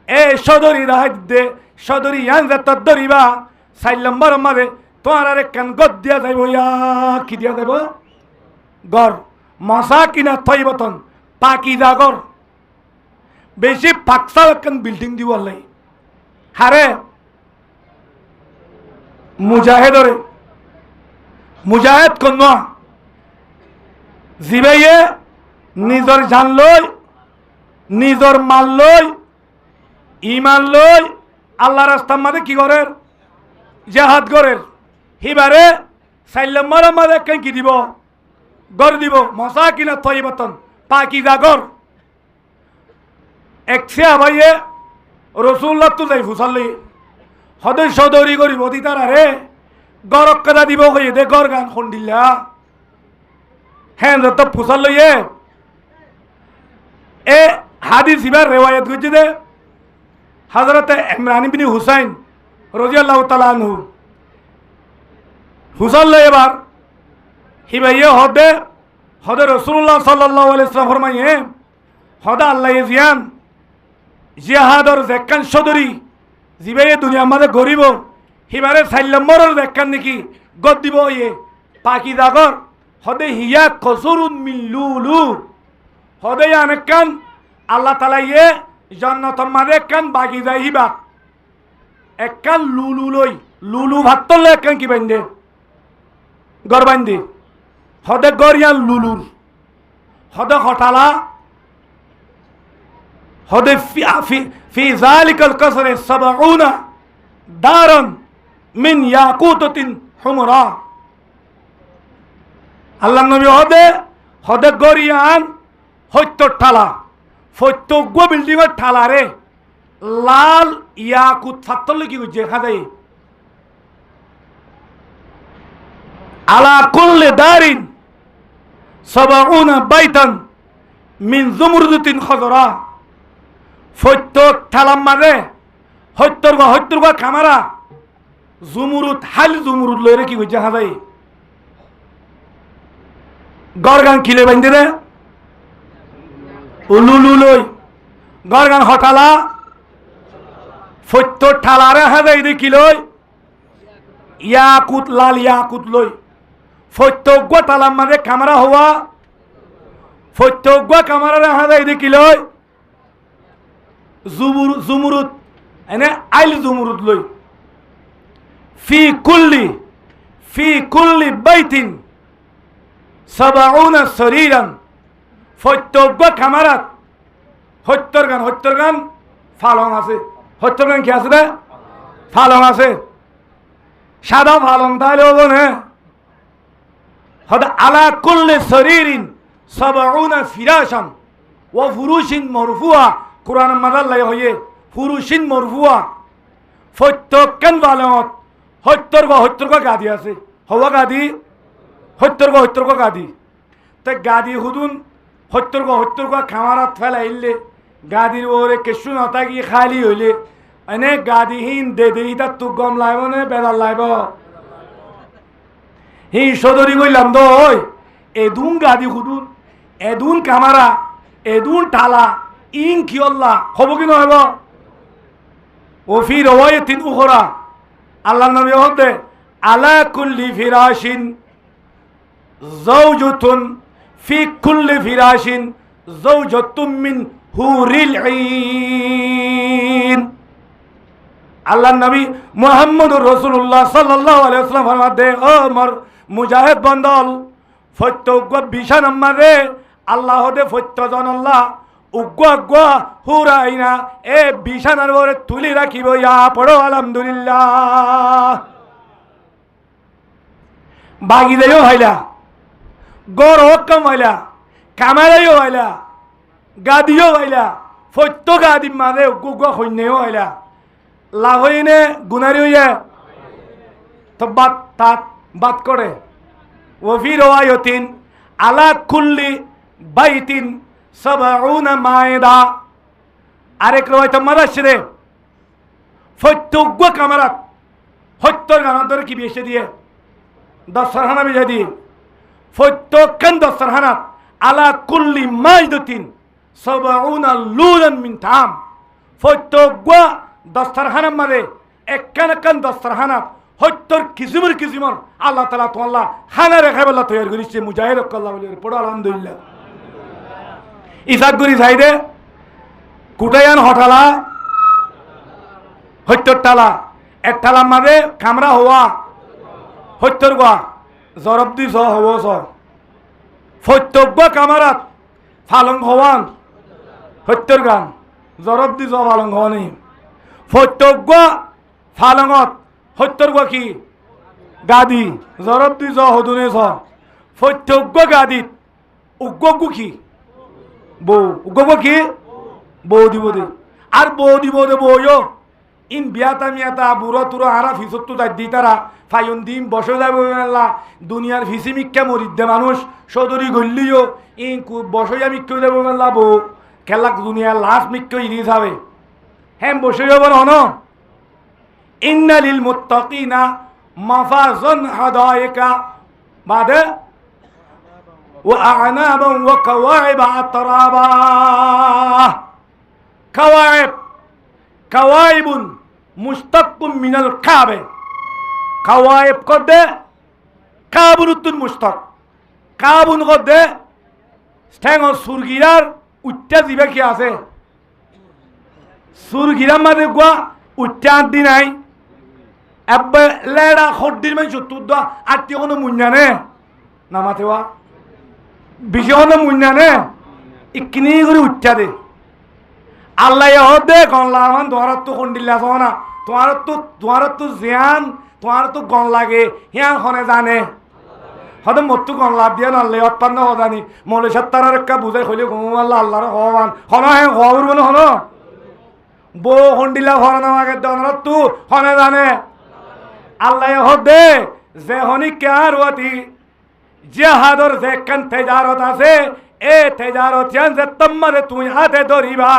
এ সদরি রাহাত দে সদরি ইয়ান যে তদরিবা সাইলাম মরম মাঝে তোমার আরে কান গদ দিয়া যাইব ইয়া কি দিয়া যাইব গর মাসাকিনা তাইয়িবাতান পাকিজা গর বেশি পাকসা একখান বিল্ডিং দিব আল্লাহ হারে মুজাহিদরে মুজাহিদ কোন জিবাইয়ে নিজর জান লই নিজর মাল লই ইমান লই আল্লাহ রাস্তার মাঝে কি করেন জিহাদ করেন হিবারে সাইলাম মারা মাঝে একখান কি দিব গর দিব মাসাকিনা তাইয়িবাতান পাকিজা গর একশে আবাইয়ে রসুল্লাহ তো যাই ফুসাল্লি সদয় সদরি করিব দিতার আরে গরক কাদা দিব কই দে গর গান খন্ডিল্লা হ্যাঁ যত ফুসাল লইয়ে এ হাদিস ইবার রেওয়ায়ত করছে দে হযরত ইমরান ইবনে হুসাইন রাদিয়াল্লাহু তাআলা আনহু ফুসাল এবার হিবাইয়ে হদে রাসূলুল্লাহ সাল্লাল্লাহু আলাইহি ওয়াসাল্লাম ফরমাইয়ে হদা আল্লাহ জিয়ান জিহাদর জেকান সদরি জিবাইয়ে দুনিয়া মাঝে গরিব হিবারে সাইলাম মরর জেকান নাকি গদ দিব ইয়ে পাকি জাগর হদে হিয়া কসুরুন মিন লুলু হদে আনেকান আল্লাহ তাআলা ইয়ে জান্নাতের মাঝে কান বাকি যায় হিবা এককান লুলু লই লুলু ভাতলে এককান কি বাইন্দে গর বাইন্দে হদে গরিয়ান লুলুর হদে হটালা হদে ফি যালিকাল কসরে 70 দারান মিন ইয়াকুতাতিন হুমরা আল্লাহ নবী হদে গরিয়ান 70 ঠালা 70 গো বিল্ডিং এর ঠালা রে লাল ইয়াকুত ফাতল কি গুজে খাদাই আলা কুল্লি দারিন 70 বাইতান মিন জুমরুদাতিন খজরা 70 ঠালাম মাঝে 70 গো খামারা জুমুরুদ হাল জুমুরুদ লইরে কি গুজে খাদাই গরগান কিলে বাইন্দে রে উলুলু লই গরগান হটালা 70 ঠালারে হাদাই দি কি লই ইয়াকুত লাল ইয়াকুত লই 70 গো তালাম মাঝে কামারা হওয়া 70 গো কামারা হাদাই দি কি লই জুমুরুদ এনে আইল জুমুরুদ লই ফি কুল্লি বাইতিন 70 শরীরান 70 গো কামারাত 70 গান ফালং আছে 70 গান কি আছে রে ফালং আছে সাদা ফালং তাহলে হবো না হদা আলা কুল্লি শরীরিন 70 ফিরাশান ওয়া ফুরুশিন মারফুআ কুরআন মাদাল্লাই হয়ে ফুরুশিন মারফুআ 70 কান ফালংত 70 গো গাদি আছে হওয়া গাদি 70 গো গাদি তে গাদি হুদুন 70 গো খামারাত ফেলাইলে গাদির ওরে কেশু নতা কি খালি হইলে এনে গাদিহীন দে ইতা তু গম লাইব নে বেদাল লাইব হি সদরি কইলাম তো ওই এদুন গাদি হুদুন এদুন কামারা এদুন টালা ইন কিয়ল্লা হব কি নহব ও ফি রওয়ায়াতিন উখরা আল্লাহ নবী হতে আলা কুল্লি ফিরাশিন যাওজাতুন ফি কুল্লি ফিরাশিন যাওজাতুম মিন হুরিল আইন আল্লাহ নবী মুহাম্মদুর রাসূলুল্লাহ সাল্লাল্লাহু আলাইহি ওয়াসাল্লাম ফরমাতে ও মোর মুজাহিদ বন্দল 70 গো বিশান আমারে আল্লাহ দে 70 জন আল্লাহ উগ্গা হুরাইনা এ বিশানার ওরে তুলি রাখিব ইয়া পড়ো আলহামদুলিল্লাহ বাগিদাইও হইলা গড় হকাম হইলা কামারাইও হইলা গাদিও হইলা ফত্য গাদি মারে গুগা হইনেও হইলা লাভ হইনে গুনারি হইয়া তো বাত করে ওফি রওয়ায়াতিন আলা কুল্লি বাইতিন সাবউনা মায়দা আরেক রওয়ায়াত মারাশরে ফত্যগ্য কামারাত হত্যর গানাদর কি বেশে দিয়ে দশরহানা বিজয় দিয়ে ফত্যকান দশরহানা আলা কুল্লি মাইদাতিন সাবউনা লুলান মিন তাম ফত্যগ্য দশরহানা মারে একখান দশরহানা হত্যর কিসিমর আল্লাহ তাআলা তো আল্লাহ খানা রেখে বলা তৈরি করেছে মুজাহিদ আল্লাহ বলে পড়ো আলহামদুলিল্লাহ ইসাদগুরি সাইদে কুটায়ান হঠালা হত্যর টালা এক টালা মাঝে কামরা হওয়া হত্যর গোয়া জরব দি হব ফত্যজ্ঞ কামারাত ফালং হওয়ান হত্যর গান জরব দি ফালং হওয়া নেই ফত্যজ্ঞ ফালঙত হত্যর গা কি গাদি জরব দি হদুনে ফত্যজ্ঞ গাদিত উগ্গু কি বউ উগ্গু কি বউ দিব দে আর বউ দিব দে বউও ইন বিয়াতা মিয়াতা বুড়ো তুরো হারা ফিসত্তু তাই দি তারা ফাইন দিন বসে যাবে দুনিয়ার ফিসিমিক্কা মরিদ্দে মানুষ সদরি গল্লিও ইন বসে যা মিক্ক যাবো মেলা বউ খেলা দুনিয়ার লাশ মিক্ক ইরিস হবে হ্যাঁ বসে যাব হন ইন্নালিল মুত্তাকিনা মাফাজান হাদায়েকা বাদে وأعنابا وكواعب أترابا كواعب مشتق من الكعب كواعب قد كابرت مشتق كعب قد ستانغ سورغيرار উচ্চাজিবে কি আছে সুরগিরার মাঝে গোয়া উচ্চান দি নাই এব্বে লেড়া খদ্দির মানে চতুর্দ আত্মীয় কোনো মুঞ্জানে নামাতেওয়া বিষয় মুন্যানে ইকিনি করে উঠা দে আল্লাহ দে গনলা আমার তোমার তো কন্ডিল্লা না তোমার তো জিয়ান তোমার তো গন লাগে হিয়ান হনে জানে হয়তো মতো গন লাভ দিয়ে নাল্লে অৎপন্ন হজানি মলে সত্তার একটা বুঝাই হইলে ঘুম আল্লাহ আল্লাহর হওয়ান হন হ্যাঁ হওয়ার বলে হন বউ কন্ডিল্লা হরানো আগে দনর তো হনে জানে আল্লাহ দে যে হনি কার ওয়াতি জিহাদর যে কান তেজারত আছে এ তেজারত জান যে তোমারে তুই হাতে ধরিবা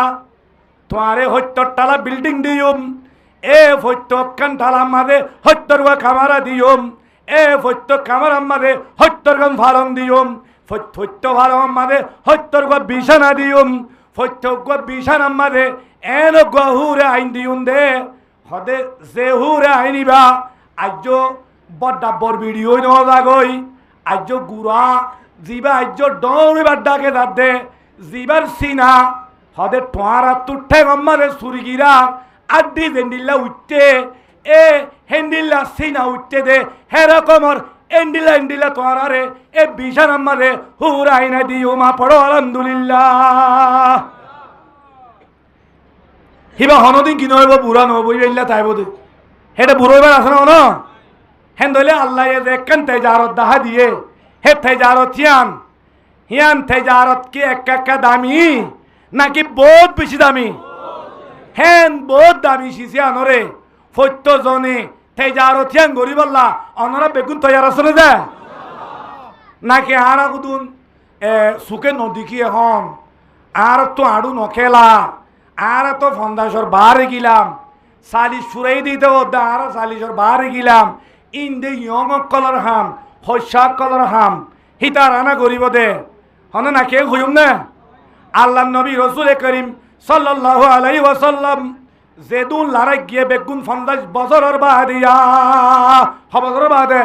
তোমারে হত্যর টালা বিল্ডিং দিয়ুম এ ফত্য কান টালা মাঝে হত্যর কামারা দিয়ুম এ ফত্য কামারা মাঝে হত্যর গান ফারং দিয়ুম ফত্য ফারং মাঝে হত্যর বিছানা দিয়ুম ফত্য বিছানা মাঝে এন গহুরে আইন দিয়ুম দে হদে যে হুরে আইনিবা আজ বড্ডা বর ভিডিও নেওয়া যাগই আজ গুড়া জিবা আজ ডৌড়ি বাড্ডাকে দাদে জিবার সিনা হদে টোয়ারা তুঠে গম্মারে সুরগিরা আড্ডি জেন্ডিল্লা উঠতে এ হেন্ডিল্লা সিনা উঠতে দে হেরকমর এন্ডিলা তোয়ারে এ বিশান আম্মারে হুরাইনা দিও মা পড়ো আলহামদুলিল্লাহ হিবা হনদিন কি নইব বুড়া নব বইলা তাই বোধ হেটা বুড়োবার আছে না হেন ধরলে আল্লাহ একখান তেজারত দাহা দিয়ে হে তেজারত হিয়ান তেজারত কি একা দামি নাকি বহুত বেশি দামি হেন বহুত দামি শিশি আনরে ফত্য জনে তেজারত হিয়ান গরিব আল্লাহ অনরা বেগুন তৈয়ার আসলে যায় নাকি আর কুদুন সুখে নদী কি এখন আর তো আড়ু নখেলা আর তো ফন্দাসর বাহারে গিলাম সালিশ ফুরাই দিতে আর সালিশর বাহারে গিলাম ইন্দে ইয়ং কলর হাম হস্যাক কলর হাম হিতা রানা গরিব দে হন না কে হইম না আল্লাহ নবী রসুল করিম সাল্লাল্লাহু আলাইহি ওয়াসাল্লাম জেদুন লারা গিয়ে বেগুন 50 বছরের বাদিয়া বছর বাদে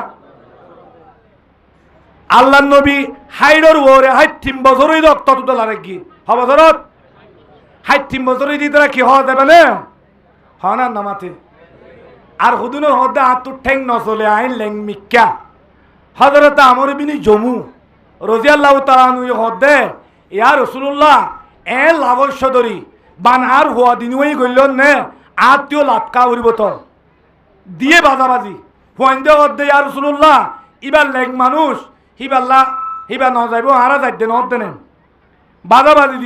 আল্লাহ নবী হাইডর ওরে 3 বছরই রক্ত তুতে লারা গিয়ে বছরত 3 বছরই দিতে কি হওয়া যাবে না হনা নামাতে আর হুদুনো হদে আতু ঠেং নচলে আইন লেং মিক্কা হযরত আমর বিনি জমু রাদিয়াল্লাহু তাআলা নু হদে ইয়া রাসূলুল্লাহ এ লাভস্য ধরি বান আর হওয়া দিনই গইল নে আত্মীয় লাটকা উড়িব তো দিয়ে বাজাবাজি ফন্দে হদে ইয়া রাসূলুল্লাহ ইবার লেগ মানুষ হিবাল্লা হিবা ন যাইব হারা যাইতে নদেন বাদাবাদি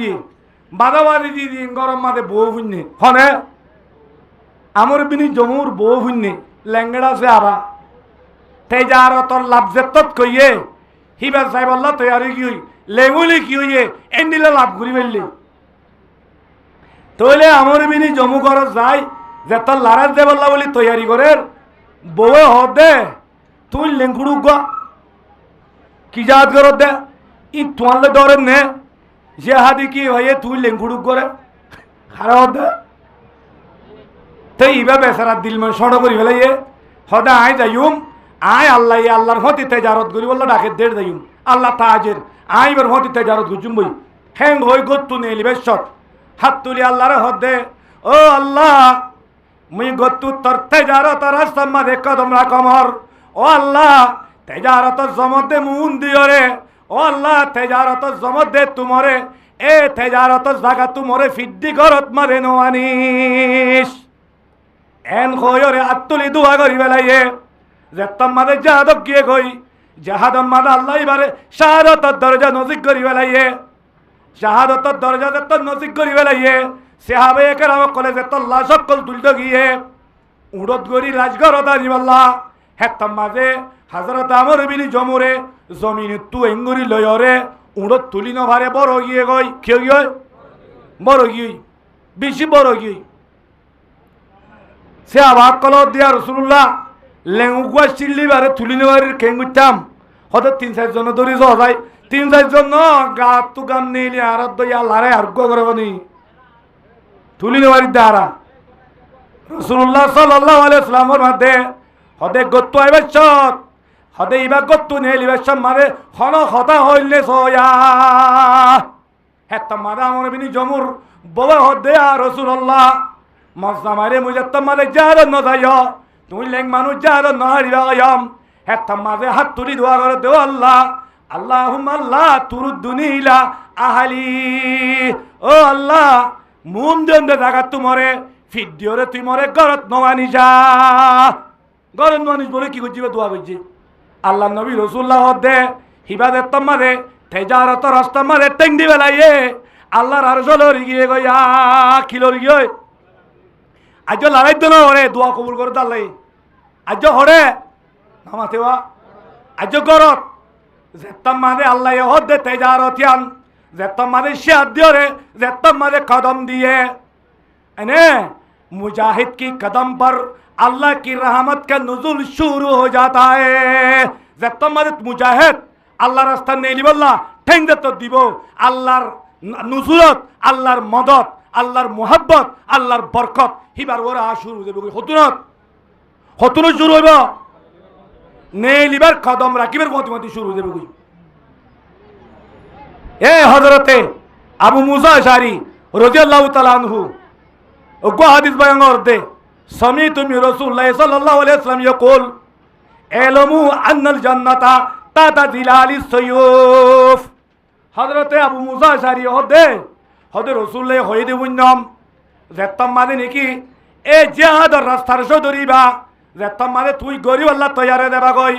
দিয়ে গরম মাঝে বউ শুননি হনে আমার বিনি জমুর বউ শুননি লেঙ্গড়া সে আবা তেজারতর লাভ জেতত কইয়ে হিবা সাহেবাল্লা তৈরি কি হই লেগুলি কি হইয়ে এন্ডিলে লাভ করি ফেললি তইলে আমার বিনি জমু ঘর যাই যে তোর লারাজ দেবল্লা বলি তৈরি করে বউয়ে হদ দে তুই লেঙ্গুড়ু গা কি জাত করত দে ই তোমার ডরে নে যে হাদি কি হয়ে তুই লেঙ্গুড়ু করে খারাপ দে তাই ইবা বেচারা দিল মানে সড় করি ফেলাইয়ে হদা আয় যাইম আয় আল্লাহর হতি তেজারত করি বললো ডাকে দেড় যাইম আল্লাহ তাজের আয় এবার হতি তেজারত গুজুম বই হ্যাং হই গত্তু নেলি বেশত হাত তুলি আল্লাহর হদ দে ও আল্লাহ মুই গত্তু তোর তেজারত রাস্তা মাঝে কদম রাখমর ও আল্লাহ তেজারত জমত দে মুন দিও রে ও আল্লাহ তেজারত জমত দে তুমরে এ তেজারত জাগা তুমরে ফিদ্দি গরত মারে নোয়ানিস এন খয়রে আত্তুলি দুয়া করি বেলাইয়ে যেতাম মাদে জাহাদক গিয়ে কই জাহাদম মাদা আল্লাহ এবারে শাহাদতর দরজা নজিক করি বেলাইয়ে শাহাদতর দরজা যেত নজিক করি বেলাইয়ে সেহাবে কেরাম কলে যে তল্লা সকল তুলতে গিয়ে উড়ত গরি রাজগরত আনিবাল্লা হেতাম মাঝে হাজরত আমর বিনি জমুরে জমিন তু এঙ্গুরি লয়রে উড়ত তুলি নভারে বড় গিয়ে গই কেউ গিয়ে বড় গিয়ে বেশি বড় গিয়ে সে আবার কল দিয়া রসুল্লাহ লেঙ্গুয়া চিল্লি বারে তুলি নেওয়ার খেঙ্গুতাম হয়তো 3-4 জন ধরি যাই 3-4 জন গা তু গান নিলি আর দইয়া লারে আর করে নি তুলি নেওয়ার দ্বারা রসুল্লাহ সাল্লাল্লাহু আলাইহি ওয়াসাল্লামের মধ্যে হদে গত্তু আইবে চত হদে ইবা গত্তু নেলি বেশম মারে হন হতা হইলে সয়া হেতা মাদা আমর বিনি জমুর বাবা হদে আর রসুল্লাহ মজা মারে মুজে তোমারে যার ন যাইও তুই লেং মানুষ যার ন হারিবা গায়াম হেতা মাঝে হাত তুলি দোয়া করে দেও আল্লাহ আল্লাহুম্মা আল্লাহ তুরুদ্দুনিলা আহলি ও আল্লাহ মুন দন্দে জায়গা তুমরে ফিডিওরে তুই মরে গরত নওয়ানি যা গরত নওয়ানি বলে কি করছিবে দোয়া করছি আল্লাহ নবী রসুল্লাহ দে হিবাদের তোমারে তেজারত রাস্তা মারে টেং দিবে লাইয়ে আল্লাহর আর জলরি গিয়ে গয়া খিলরি গিয়ে আজ লড়াই তো না হরে দোয়া কবুল করে দাল্লাই আজ হরে নামাতেওয়া আজ গরত যেতাম মাদে আল্লাহ হদ দে তেজারতিয়ান যেতাম মাদে শিয়াদ দিও রে যেতাম মাদে কদম দিয়ে এনে मुजाहिद की कदम पर अल्लाह की रहमत का नुजुल शुरू हो जाता है जब मदद मुजाहिद अल्लाह रास्ता नेली बल्ला ठेंग दे तो दिबो अल्लाहर नुसरत अल्लाहर मदद अल्लाहर मोहब्बत अल्लाहर बरकत हिबार ওরা শুরু দেবে হতুন শুরু হইব নেলিবার কদম রাখিবার মতি শুরু দেবে কই এ হযরতে আবু মুসা আশআরী রাদিয়াল্লাহু তাআলা আনহু ওগো হাদিস বয়ান করতে সামিতু মির রাসূলুল্লাহ সাল্লাল্লাহু আলাইহি ওয়াসাল্লাম ইয়াকুল ইলমু আন্নাল জান্নাতা তাতা জিলালিস সায়ুফ হযরতে আবু মুসা আশআরী হদে রাসূলুল্লাহ হই দেবুন্নাম যেতাম মানে নাকি এ জিহাদের রাস্তার সদরিবা যেতাম মানে তুই গরিব আল্লাহ তৈয়ারে দেবা গই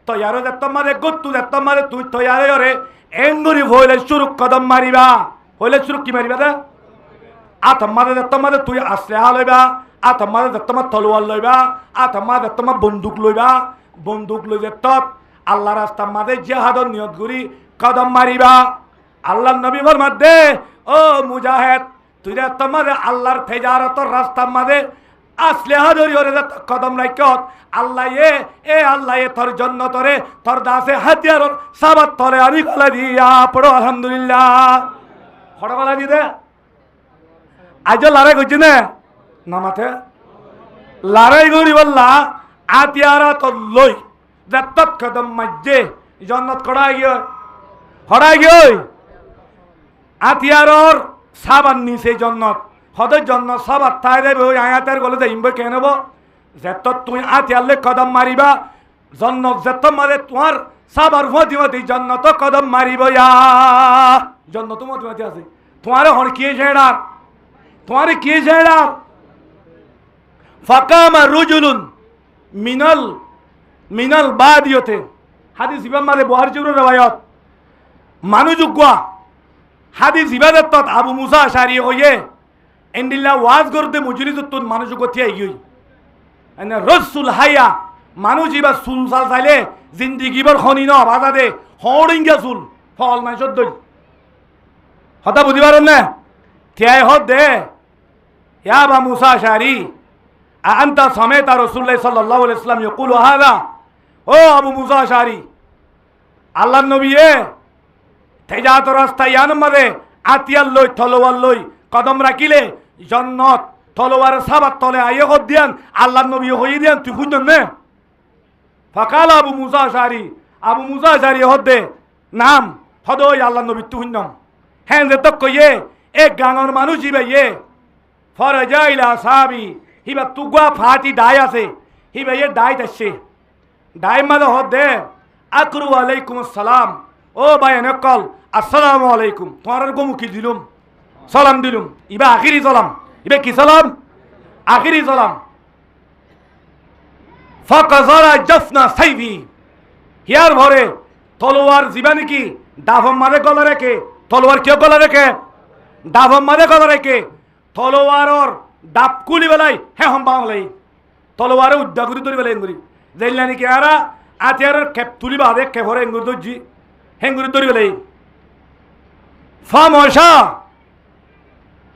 তৈয়ারে যেতাম মানে গত্তু যেতাম মানে তুই তৈয়ারে করে এঙ্গুরি হইলে শুরু কদম মারিবা হইলে শুরু কি মারিবা দে আতমাদে যেতামাদে তুই আসলেহা লইবা আতমাদে যেতামা তলোয়ার লইবা আতমাদে যেতামা বন্দুক লই যেতত আল্লাহ রাস্তার মাঝে জিহাদর নিয়ত করি কদম মারিবা আল্লাহর নবী ফরমাতে ও মুজাহিদ তুই যেতামাদে আল্লাহর তেজারতর রাস্তার মাঝে আসলেহা ধরি ওরে কদম রাখত আল্লাহ এ আল্লাহ তোর জন্য তোরে তোর দাসে হাতিয়ার সাবাত তলে আনি গলা দিয়া পড়ো আলহামদুলিল্লাহ ফটো গলা দি দে আজ লড়াই করছি না মাথে লড়াই করি বললা আতিয়ারা তো লই যত কদম মজ্জে জন্নত কড়াই গিয়ে আতিয়ারর সাবান নিছে জন্নত হদের জন্নত সাবাত তাই দেবে ওই আয়াতের গলে যাইব কেন যেত তুই আতিয়ারলে কদম মারিবা জন্নত যেত মারে তোমার সাবার মতি জন্নত কদম মারিব জন্নত মতি আছে তোমার হড়কিয়ে ছেড়ার तुम्हारे किए जाएगा फकामा रुजुलुन मिनल बादियोते হাদিস ইমাম মাদে বুখারী শরীফের রওয়ায়াত মানুযুগা হাদিস ইবাদত আবু মুসা আশারি হয়ে এন্ডিল্লা ওয়াজ করতে মজলিসত মানুযুগ থিয়া গই এনে রাসূল হায়া মানুষ ইবা সুলসাল চাইলে জিন্দিগিবর খনি ন বাধা দে হড়িঙ্গা চুল ফল মাইসর দই হতা বুঝি পারেন না থিয়াই হদ দে ইয়া আবু মুসা আশারি আনতা সামেতা রাসূলুল্লাহ সাল্লাল্লাহু আলাইহি ওয়াসাল্লাম ইয়াকুলু হাযা ও আবু মুসা আশারি আল্লাহর নবী তেজাত রাস্তা ইয়ান মাদে আতিয়াল লই তলোয়ার লই কদম রাখিলে জান্নাত তলোয়ার সাবাত তলে আইয়ে গদ দিয়ান আল্লাহর নবী হই দিয়ান তুই শুনন না ফাকাল আবু মুসা আশারি হদে নাম হদই আল্লাহর নবী তুই শুনন হ্যাঁ যে তক কইয়ে এক গাঙর মানুষ ইবে ফরজা ইলা সাহাবী হিবা তুগা ফাটি ডাই আছে হিবা ডাই দাসে ডাই মাদে হদে আকরু আলাইকুম আসসালাম ও ভাই নকল আসসালামু আলাইকুম তোমার গোমুখী দিলুম সালাম দিলুম ইবা আখিরি সালাম ইবা কি সালাম আখিরি সালাম ফাকাজারা জাফনা সাইফি হিয়ার ভরে তলোয়ার জীবানি কি দাভম মাদে গলা রেখে তলোয়ার কেউ গলা রেখে দাভম মাদে গলা রেখে তলোয়ারর ডাবকুলি বেলাই হ্যাঁ হম বাংলাই তলোয়ারে উদ্যাগুরি ধরি বেলাই এঙ্গুরি জাইলা নাকি আরা আতিয়ারের খেপ তুলি বাদে খেপরে এঙ্গুর দর্জি হেঙ্গুরি ধরি বেলাই ফামশা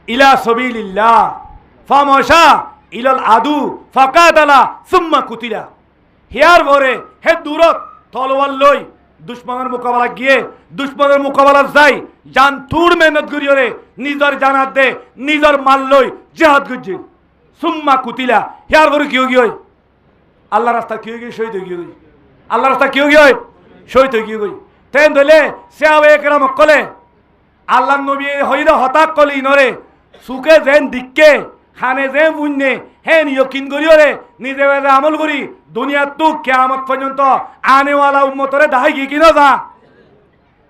ইলা সাবিলিল্লাহ ফামশা ইলাল আদু ফাকাতালা সুম্মা কুতিলা হিয়ার ভরে হে দূরত তলোয়ার লই দুশ্মনের মোকাবেলা গিয়ে দুশ্মনের মোকাবেলা যাই জান তুর মেহনত করিয়ে নিজের জানাত দে নিজের মাল লই জেহাদ করছে সুম্মা কুতিলা হিয়ার ভরে কি গিয়ে আল্লাহ রাস্তা কি গিয়ে শহীদ হয়ে গিয়ে আল্লাহ রাস্তা কি গিয়ে শহীদ হয়ে গিয়ে তেন ধরলে সাহাবে একরাম কলে আল্লাহ নবী হইলে হতাক কলি ইনরে সুকে যেন দিককে খানে যেন বুঝনে হেন ইয়কিন করিও নিজে আমল করি দুনিয়ার তো কিয়ামত পর্যন্ত আনেওয়ালা উম্মতরে দাহাই গিয়ে কিনো যা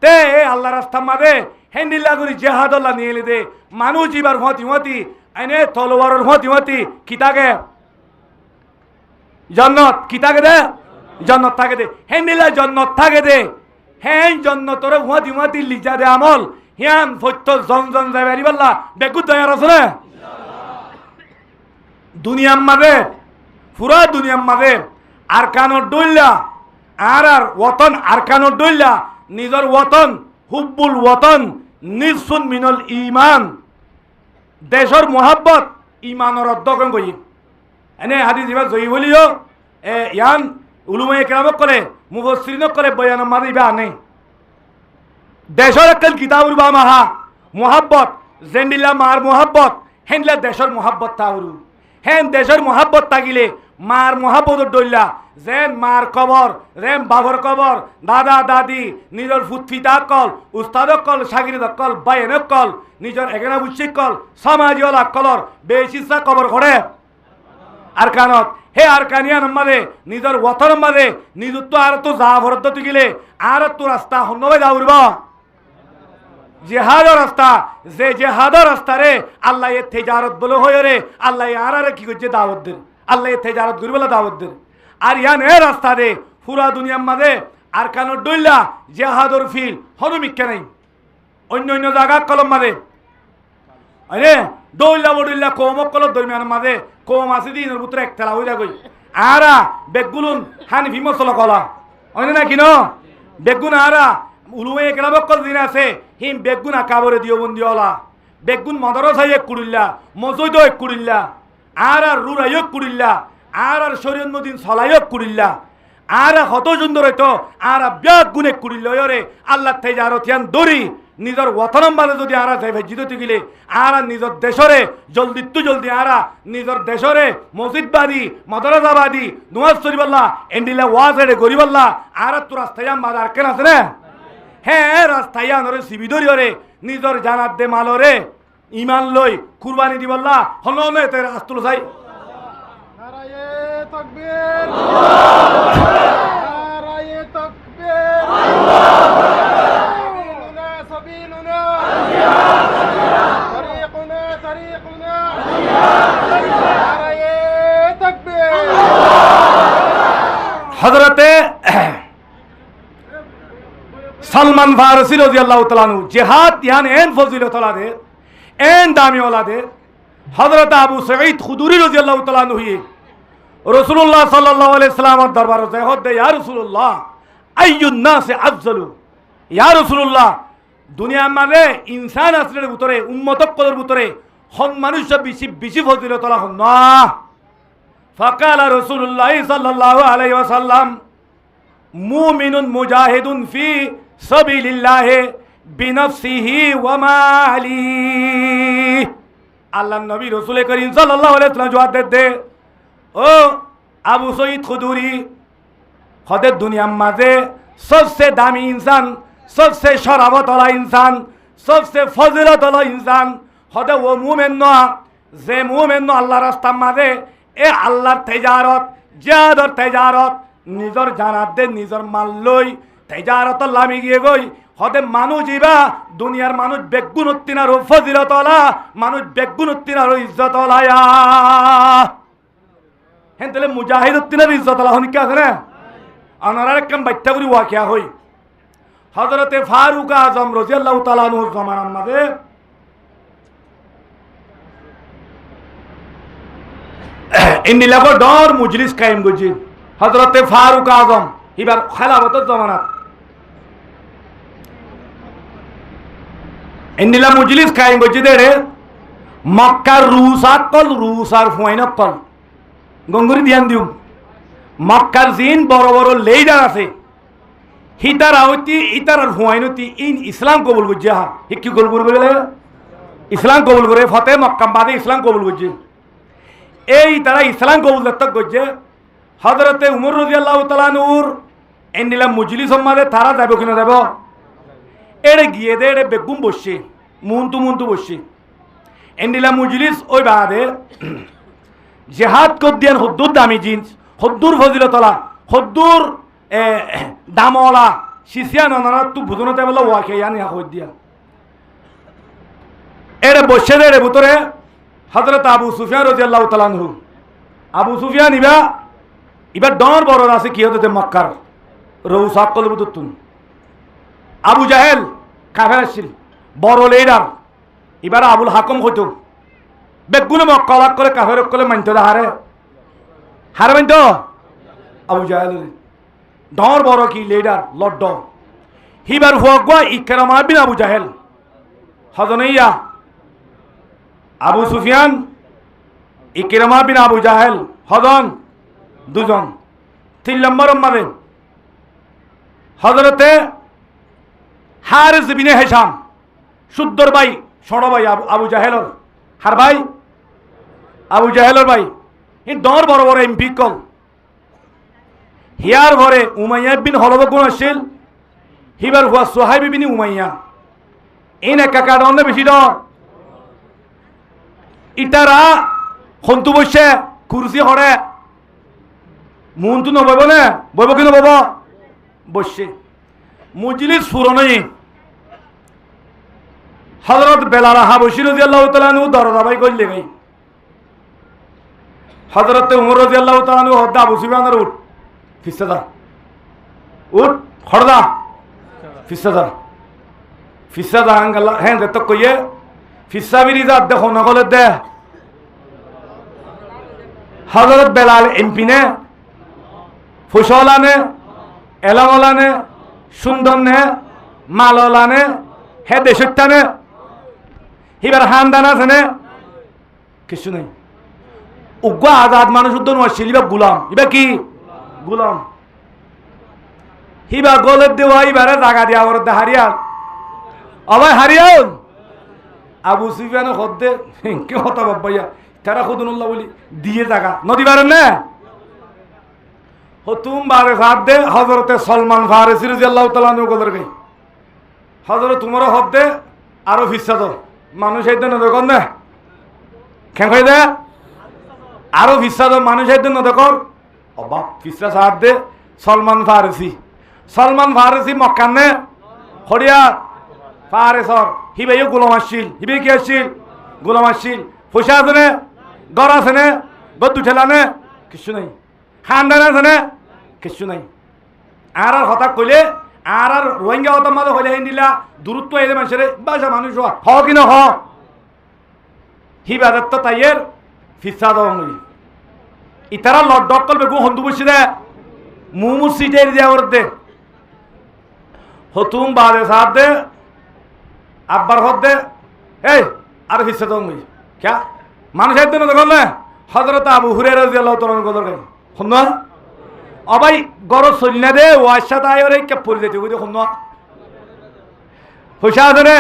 তে আল্লাহ রাস্তা মাদে হেন্দিল্লা করি জেহাদ আল্লাহ নিয়ে এলে দে মানুষ ইবার হতি এনে তলোয়ারের হতি কিতাকে জন্নত কিতাকে দে জন্নত থাকে দে হেন্দিল্লা জন্নত থাকে দে হেন জন্নতর হতি লিজা দে আমল হিয়ান ফত্য জন যাবে বললা বেকুত দয়ার আছে না দুনিয়ার মাঝে পুরা দুনিয়ার মাঝে আরকানোর ডইল্লা আর ওতন আরকানোর ডইল্লা নিজের ওতন হুব্বুল ওতন নিসুন মিনল ইমান দেশর মোহাব্বত ইমানের অধ্যক্ষণ করি এনে হাদিস ইবা জয়ী বলিও ইয়ান উলুমায়ে কেরামক করে মুফাসসিরিনক করে বয়ানের মাঝে ইবা আনে দেশর একল কিতাবুর বা মাহা মোহাব্বত জেন্ডিল্লা মার মোহাব্বত হেনলা দেশর মোহাব্বত তাউরু হেন দেশের মোহাব্বত থাকিলে মার মোহাব্বত ডইলা যেন মার কবর যেন বাবর কবর দাদা দাদি নিজের ফুটফিতা কল উস্তাদ কল সাগির কল বাইন কল নিজের এগেনা বুঝিক কল সমাজওয়ালা কলর বেশিসা কবর করে আর কানত হে আর কানিয়া নম্বরে নিজের ওতর নম্বরে নিজের তো আর তো যা ভরত গেলে আর তো রাস্তা হন্নবে যাউরব জেহাদের রাস্তা যে জেহাদের রাস্তা রে আল্লাহ এ তেজারত বলে হয়ে রে আল্লাহ আর কি করছে দাওয়াত দেন আল্লাহ এ তেজারত করি বলে দাওয়াত দেন আর ইয়ান এ রাস্তা রে পুরা দুনিয়ার মাঝে আর কানো ডইল্লা জেহাদর ফিল হনুমিক্কা নাই অন্য জায়গা কলম মাঝে আরে ডইল্লা বডইল্লা কমক কলম দরমিয়ান মাঝে কম আছে দিনের পুত্র এক তেলা হইয়া গই আরা বেগুলুন হানিফি মসলা কলা অন্য না কিনো বেগুন আরা উলুমায়ে কেরামক কল দিন আছে হিম বেগুন আকাবরে দিও বন্দিওয়ালা বেগুন মদরসাই এক কুড়িল্লা মসজিদও এক কুড়িল্লা আর রুরাই এক কুড়িল্লা আর শরীয়ত মদিন সলাই এক কুড়িল্লা আর কত সুন্দর হইতো আর ব্যাগ গুনে কুড়িল্লা রে আল্লাহ তেজারতিয়ান দড়ি নিজের ওতনম বাদে যদি আরা যাই ভেজিত গেলে আর নিজের দেশরে জলদি আর নিজের দেশরে মসজিদবাদী মদরসাবাদী নুয়াজ শরীফাল্লাহ এন্ডিলা ওয়াজ এড়ে গরিবাল্লাহ আর তো রাস্তায় মাদ আর কেন আছে না হ্যাঁ রাস্তায় আনরে সিবি ধরিওরে নিজের জানাত দে মালরে ইমান লই কুরবানি দিবল্লা হলো না তে রাস্তুল যাই নারায়ে তাকবীর নারায়ে তাকবীর সাবিলুনা সাবিলুনা তরিকুনা নারায়ে তাকবীর হযরতে সালমান ফারসি রাদিয়াল্লাহু তাআলা আনহু জিহাদ ইয়ান এন ফজিলত ওলাদে এন দামি ওলাদে হযরত আবু সাঈদ খুদরি রাদিয়াল্লাহু তাআলা আনহু রাসূলুল্লাহ সাল্লাল্লাহু আলাইহি সাল্লামের দরবারে যায় হদে ইয়া রাসূলুল্লাহ আইয়ুন নাস আফজালু ইয়া রাসূলুল্লাহ দুনিয়ার মানে ইনসান আসলের ভিতরে উম্মতক কদের ভিতরে হন মানুষ বেশি বেশি ফজিলত ওলা হন না ফাকালা রাসূলুল্লাহ সাল্লাল্লাহু আলাইহি ওয়াসাল্লাম মুমিনুন মুজাহিদুন ফি সাবিলিল্লাহ বিনফসিহি ওয়া মালিহি আল্লাহর নবী রাসূল করিম সাল্লাল্লাহু আলাইহি ওয়াসাল্লাম জবাব দেতে ও আবু সঈদ খুদরি হদের দুনিয়ার মাঝে সবচেয়ে দামি ইনসান সবচেয়ে শরাবত ওলা ইনসান সবচেয়ে ফজিলত ওলা ইনসান হদে ও মুমিন নয় যে মুমিন আল্লাহর রাস্তার মাঝে এ আল্লাহর তেজারত জিহাদর তেজারত নিজর জানাত দে নিজর মাল লই তেজারত লামি গিয়ে গই হদে মানুষ ইবা দুনিয়ার মানুষ বেগুন উত্তিনার ফজিলত ওলা মানুষ বেগুন উত্তিনার ইজ্জত ওলায়া হেন তাহলে মুজাহিদ উত্তিনার ইজ্জত ওলা হনিকা আছে না আনার একদম বাচ্চা করি ওয়াকিয়া হই হযরতে ফারুক আজম রাদিয়াল্লাহু তাআলা আনহুর জামানার মাঝে ইন্দিলাগো ডর মজলিস কায়েম করছি হযরতে ফারুক আজম এবার খেলাফতের জামানাত ইন্দিলা মজলিস কায়েম করছি দেরে মক্কার রুস আর ফুয়াইনক কল গঙ্গুরি ধ্যান দিও মক্কার জিন বড় বড় লেইডার আছে হিতার আওতি ইতার আর হুয়াইনতি ইন ইসলাম কবুল করছে হা কি কবুল করবে ইসলাম কবুল করে ফতে মক্কা বাদে ইসলাম কবুল করছে এই তারা ইসলাম কবুল দত্তক করছে হযরতে উমর রাদিয়াল্লাহু তাআলা নূর এন্ডিলা মজলিস সম্মাদে তারা যাব কিনা যাব এড়ে গিয়ে দে এড়ে বেগুম বসছে মুন্তু বসছে এন্ডিলা মজলিস ওই বাদে জিহাদ কদ্দিয়ান হদ্দুর দামি জিন্স হদ্দুর ফজিলতলা হদ্দুর দামলা শিশিয়া ননারা তু বুঝনতে বলা ওয়াকে ইয়ানি হই দিয়া এড়ে বসে দে এর ভিতরে হযরত আবু সুফিয়ান রাদিয়াল্লাহু তাআলা আনহু আবু সুফিয়ান ইবা ডর বড় আছে কি হতে মক্কার রৌসাক কল বুতুন আবু জাহেল কাফের আসছিল বড় লিডার এবার আবুল হাকম হইতো বেগুনে মক্কা লাগ করে কাফের কলে মানতে হারে মানতো আবু জাহেল ডর বড় কি লিডার লড্ড হিবার হুয়া ইকরামা বিন আবু জাহেল হজনাইয়া আবু সুফিয়ান ইকরামা বিন আবু জাহেল হজন দুজন 3 নম্বর মারে হযরতে হারিস বিন হিশাম সুদ্দর ভাই ছোট ভাই আবু জাহেলর হার ভাই আবু জাহেলর ভাই এই দর বড় বড় এমপি কল হিয়ার ঘরে উমাইয়া বিন হলব কোন আসছিল হিবার হুয়া সোহাইব বিন উমাইয়া এই না কাকা দন্ড বেশি ডর ইতারা হন্তু বসে কুরসি হরে মনতু নবইব না বইব কি নবব বসছে মজলিস ফুরনই হযরত বেলাল হাবশী রাদিয়াল্লাহু তাআলা আনহু দরজা বাই কইলে গাই হযরত উমর রাদিয়াল্লাহু তাআলা আনহু হদ্দা আবু সুফিয়ানের উঠ ফিসদা উঠ খড়দা ফিসদা আঙ্গাল্লাহ হ্যাঁ দে তো কইয়ে ফিসাবিরি যা দেখো নগলে দে হযরত বেলাল এমপি নে ফুসলানে এলামলানে সুন্দর নে মাললানে হে দেশটানে হিবার হানদান আছে নে কিছু নেই উগ্র আজাদ মানুষ উদ্যন আসছিল ইবা গুলাম ইবা কি গুলাম হিবা গলের দেওয়া ইবারে জাগা দিয়া ওর হারিয়া অবাই হারিয়াও আবু সুফিয়ান হদ্দে কে হতা বাবাইয়া তারা খুদুল্লাহ বলি দিয়ে জাগা নদী পারেন না হতুম বারে সাথ দে হযরতে সলমান ফারসি রাদিয়াল্লাহু তাআলা আনহু কদর গই হযরত উমর হদ্দে আরো ফিসা দাও মানুষ এইতে না দেখুন না কেন কই দে আরো ফিসা দাও মানুষ এইতে না দেখুন অবাক ফিসা সাথ দে সলমান ফারসি মক্কানে হরিয়া ফারেসর হিবে গোলাম আসছিল হিবে কি আসছিল গোলাম আসছিল পয়সা আছে না ঘর আছে না গদ্দু ঠেলা না কিছু নাই খানদান আছে না কিছু নাই আর হঠাৎ কইলে আর রোহিঙ্গা হতাম মাঝে হইলে হিন্দিলা দূরত্ব এলে মানুষের বাসা মানুষ হ কি না হ হিবাদত তো তাইয়ের ফিসা দঙ্গি ইতারা লড্ডক করবে গু হন্দু বসে দে মুমু সিটের দেওয়া ওর দে হতুম বাদে সাথ দে আব্বার হদ দে এই আর ফিসা দঙ্গি ক্যা মানুষের দিন দেখল না হজরত আবু হুরায়রা রাদিয়াল্লাহু তাআলা আনহু কথা শুনো অবাই গরজ চলিনা দে ওয়াশা তাই ওরে কে পড়ে যেতে বুঝে শুনো পয়সা আছে রে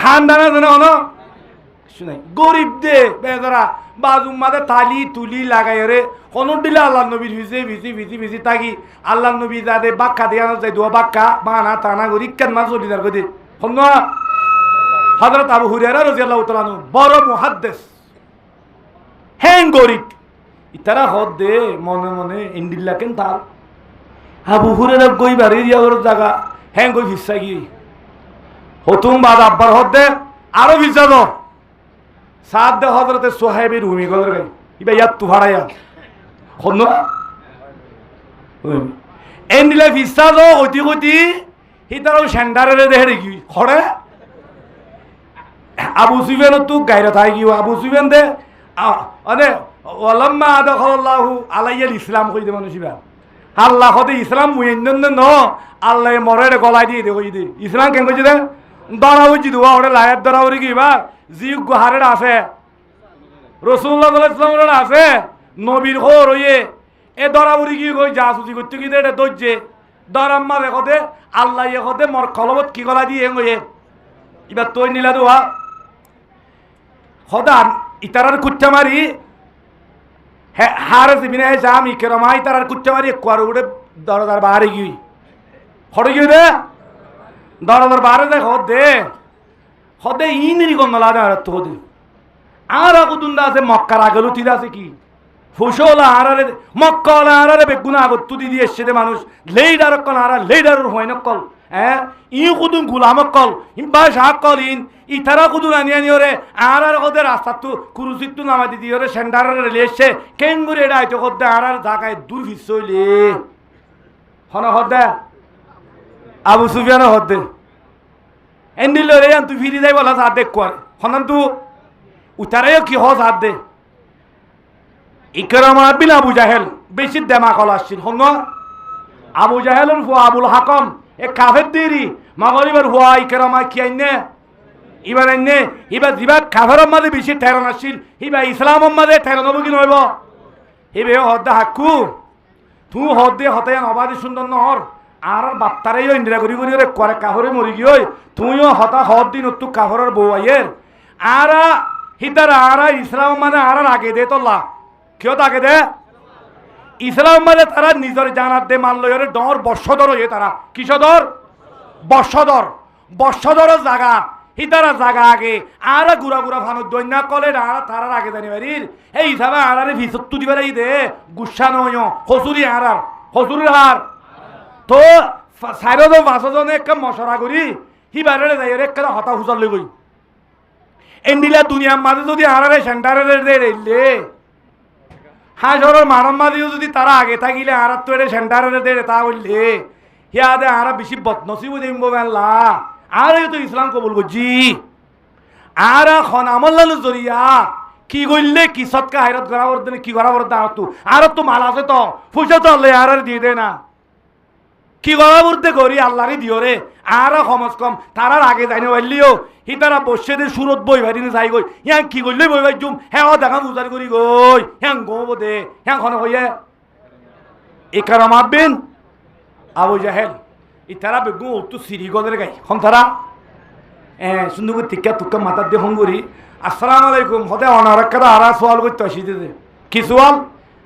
হান দানা জানে হনো শুনাই গরিব দে বেজারা বাজুম মাদে তালি তুলি লাগাই রে হনর দিলে আল্লাহ নবীর ভিজে ভিজি ভিজি ভিজি তাকি আল্লাহ নবী যাদে বাক্কা দিয়ে আনা যাই দোয়া বাক্কা বানা টানা করি কেন মাছ চলি যার কদি শুনো হযরত আবু হুরায়রা রাদিয়াল্লাহু তাআলা আনহু বড় মুহাদ্দিস হ্যাঁ গরিব ইতারা হদ দে মনে মনে ইন্দিল্লা কেন তার আবু হুরায়রা গই বাড়ি দিয়া ওর জায়গা হ্যাঁ গই ভিসা গি হতুম বাদ আব্বার হদ দে আরো ভিসা দাও সাদ দে হযরতে সুহাইব রুমি গলর গাই ইবা ইয়াত তু ভাড়ায়া হন্ন এন্দিলা ভিসা দাও অতি গতি হিতারও সেন্টারে দেহে কি খড়ে আবু সুফিয়ান তো গায়রা থাই কি আবু সুফিয়ান দে আরে ওয়ালাম্মা আদাখাল্লাহু আলাইয়াল ইসলাম কই দে মানুষিবা আল্লাহ হদে ইসলাম মুইন্নন ন আল্লাহ মরে গলাই দিয়ে দে কই দে ইসলাম কেন কইছে দে দরা হইছি দুয়া ওরে লায়াত দরা ওরে কি বা জি গুহারে আছে রাসূলুল্লাহ সাল্লাল্লাহু আলাইহি ওয়াসাল্লাম আছে নবীর ঘর হইয়ে এ দরা উরি কি কই জাসুসি করতে কি দে দজ্জে দরাম্মা দেখো দে আল্লাহ ইয়ে হদে মর কলবত কি গলা দিয়ে কইয়ে ইবা তৈ নিলা দুয়া হদান ইতারার কুচ্চা মারি হারে জিবিনে জাম ইকরামা ইতারার কুচ্চা মারি কোয়ার উড়ে দরদার বাহারে গই হড়ে গই দে দরদার বাহারে দে হদে ইনরি গন্নলা দে আর তো দে আর আগুদুন্দা আছে মক্কার আগলু তিদা আছে কি ফুসোলা আরারে মক্কালা আরারে বেগুনা আগত তুদি দিয়ে এসে দে মানুষ লেইডার কল আরা লেইডারর হয় না কল ই কুদুন গুলামক কল ইম্বা শাক কল ইতারা কুদুন আনি আনি ওরে আর ওদের রাস্তা তো কুরুসিত তো নামাই দিদি ওরে সেন্টারের লেসে কেঙ্গুরে এটা আইতো কদ্দে আর জায়গায় দূর ফিস হইলে হন হদ্দে আবু সুফিয়ান হদ্দে এন্দিল রে তুই ফিরি যাই বলা সাথ দেখ কর হনন তু উতারাইও কি হ সাথ দে ইকরামা বিন আবু জাহেল বেশি দেমা কল আসছিল হন আবু জাহেলের ফুয়া আবুল হাকম এ কাফের দেরি মাগরিবের হুয়া ইকরামা কি আইনে এবার আইনে এবার দিবা কাফের মাঝে বেশি ঠেরন আসছিল হিবা ইসলাম মাঝে ঠেরন হব কি নইব হিবে হদ্দা হাক্কু তুই হদ্দে হতে অবাধে সুন্দর নহর আর বাপ্তারাই ইন্দিরা করি করি রে করে কাহরে মরি গিয়ে তুইও হতা হদ দিন তু কাহরের বউ আইয়ের আর হিতার আর ইসলাম মানে আর আগে দে তোল্লা কেউ তাকে দে ইসলাম মানে তারা নিজের জানার দে মানলয়ের ডর বর্ষধর হয়ে তারা কিসদর বর্ষধর জাগা হিতারা জাগা আগে আর গুড়া গুড়া ভানো দৈন্য কলে আর তারার আগে জানি বাড়ির এই হিসাবে আরে ভিসত্তু দিবার এই দে গুসা নয় হসুরি হসুরির হার তো চারজন পাঁচজনে একটা মশরা করি হিবারে যাই একটা হতা হুচার লৈ গই এন্ডিলা দুনিয়ার মাঝে যদি আরে সেন্টারে রেলে হাঁসরের মানব মাঝেও যদি তারা আগে থাকিলে আর তো এটা সেন্টারে দে তা বললে হিয়া দে আর বেশি বদনসিব দিম বেলা আর তো ইসলাম কবুল করছি আর এখন আমল্লানো জরিয়া কি করলে কি সৎকা হাইরত করাবার দিনে কি করাবার আর তো মাল আছে তো পয়সা তো আল্লাহ আর দিয়ে দে না কি করাবার দে করি আল্লাহরই দিও রে আর কমস কম তারার আগে যাই না বললিও হি তারা বসে দে সুরত বই ভাই যাই গই হ্যাঁ কি করলে বই ভাই জুম হ্যাঁ দেখা বুঝার করি গই হ্যাঁ গো দে হ্যাঁ খন হইয়ে ইকরামা বিন আবু জাহেল ইতারা বেগু তো সিরি গদের গাই খন তারা সুন্দর করে টিকা টুকা মাথার দিয়ে হন করি আসসালামু আলাইকুম হতে অনারক্ষা আর সোয়াল করতে আসি দে কি সোয়াল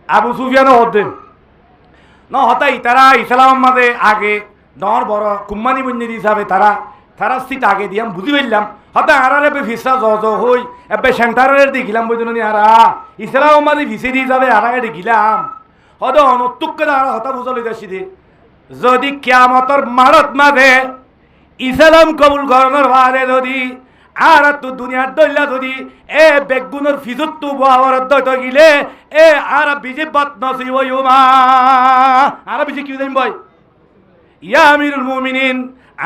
আবু সুফিয়ান হতে ন হতা ইতারা ইসলাম মাঝে আগে ডর বড় কুম্মানি বন্যের হিসাবে তারা সিট আগে দিয়াম বুঝি পারলাম হতা আরারে ভিসা জ হই এবে সেন্টারের দেখিলাম বইজনী আরা ইসলাম মাঝে ভিসে দিয়ে যাবে আরাকে দেখিলাম হতে অনতুক আর হতা বুঝা লই যাচ্ছি দে যদি কিয়ামতর মারত মাঝে ইসলাম কবুল করানোর বাদে যদি আর তো দুনিয়ার দইলা যদি এ বেগুনের ফিজুত তু বাবার দইত গিলে এ আর বিজে বাত নসি ওই মা আর বিজে কি দেন বই ইয়া আমিরুল মুমিনিন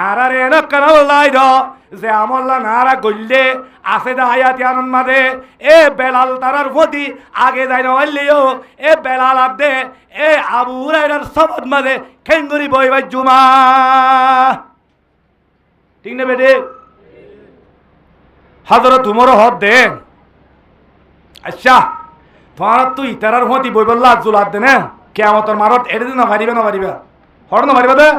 আরারে এনকানা লাই দ যে আমল্লা নারা গল্লে আছে দা আয়াতি আনন্দ মাদে এ বেলাল তারার প্রতি আগে যাই না হইলেও এ বেলাল আদে এ আবু হুরায়রার সবদ মাদে খেঙ্গুরি বইবাই জুমা ঠিক না বেটে হযরত উমর হদ দে আচ্ছা তোমার তুই তারার প্রতি বই বললা জুলাদ দে না কিয়ামতের মারত এড়ে না পারিবে না পারিবা হর না পারিবা দে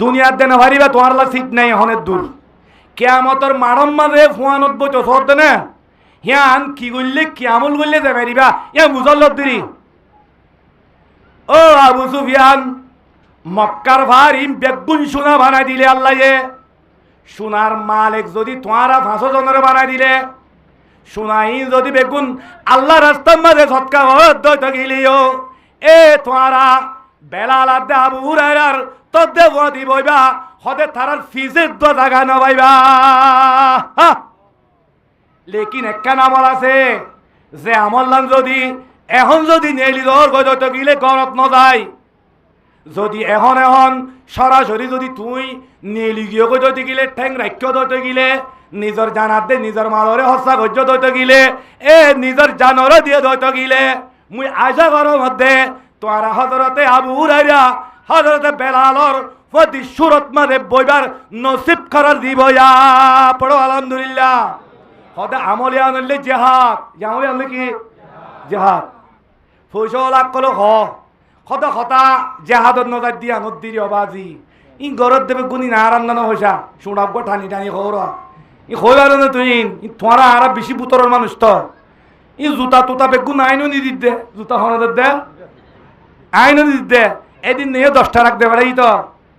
দুনিয়ার দে না পারিবা তোমার লা সিট নাই হনের দূর কিয়ামতের মারম মাঝে ফুয়ানত বইতো সর দে না হিয়ান কি করলে কিয়ামল করলে দে পারিবা ইয়া বুঝল দিরি ও আবু সুফিয়ান মক্কার ভারিম বেগুন সোনা বানাই দিলে আল্লাহ সোনার মালিক যদি তোমারা 500 জনের বানাই দিলে সোনাই যদি বেগুন আল্লাহ রাস্তার মাঝে সৎকা হতে গেলিও এ তোমারা বেলাল আদে আবু হুরায়রার তদ্দে বদি বইবা হদে তারার ফিজের দ জায়গা নবাইবা লেকিন একখান আমল আছে যে আমল যদি এখন যদি নেলি দর গজতে গিলে গরত ন যায় যদি এখন সরাসরি যদি তুই নেলি গিয়ে গজতে গিলে ঠেং রাখ্য দতে গিলে নিজের জানাত দে নিজের মালরে হসা গজ্য দতে গিলে এ নিজের জানর দিয়ে দতে গিলে মুই আশা করো মধ্যে তোরা হযরতে আবু হুরায়রা হযরতে বেলালর প্রতি সুরত মাঝে বইবার নসিব করার দিবয়া পড়ো আলহামদুলিল্লাহ হদে আমলে আনলে জিহাদ আমলে আনলে কি জিহাদ ফসল আকল হ খতা খতা জেহাদত নজার দিয়া নদীর অবাজি ই গরত দেবে গুনি না আরান্দানো হইসা শুনাব গো টানি টানি খবর ই হইবার না তুই তোরা আর বেশি বুতরের মানুষ তো ই জুতা তুতা বেগুন আইনও নি দিত দে জুতা হনাদের দে আইনও নি দিত দে এদিন নিয়ে 10টা রাখতে পারে তো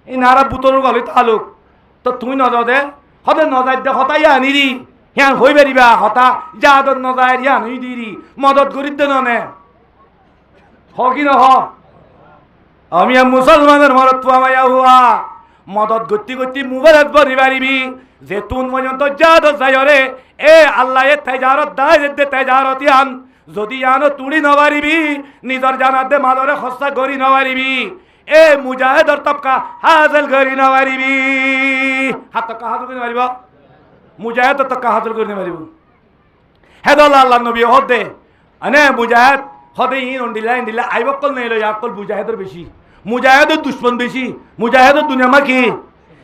এই নারা বুতরের গলি তালুক তো তুই নজর দে হতে নজার দে হতাই আনিরি হ্যাঁ হই বেরিবা হতা জাহাদত নজার ইয়া নই দিরি মদত করি দে নে হ কি ন হ আমি মুসলমানের মরত পামাইয়া হুয়া মদত গতি গতি মোবাইলত ভরি পারিবি যে তুন পর্যন্ত জাহাদত যাই রে এ আল্লাহ এ তেজারত দায় দে তেজারত ইয়ান যদি ইয়ানো তুড়ি নবারিবি নিজর জানাত দে মালরে খসা গরি নবারিবি এ মুজাহিদর তবকা হাসিল করি নবারিবি হাত কা হাসিল করি মারিব মুজাহিদ তবকা হাসিল করি মারিব হেদল আল্লাহ নবী হদে আনে মুজাহিদ হদে ইন ইন্ডিলা আইবকল নেই লো ইয়াকল মুজাহিদর বেশি মুজাহিদর দুশমন বেশি মুজাহিদর দুনিয়া মা কি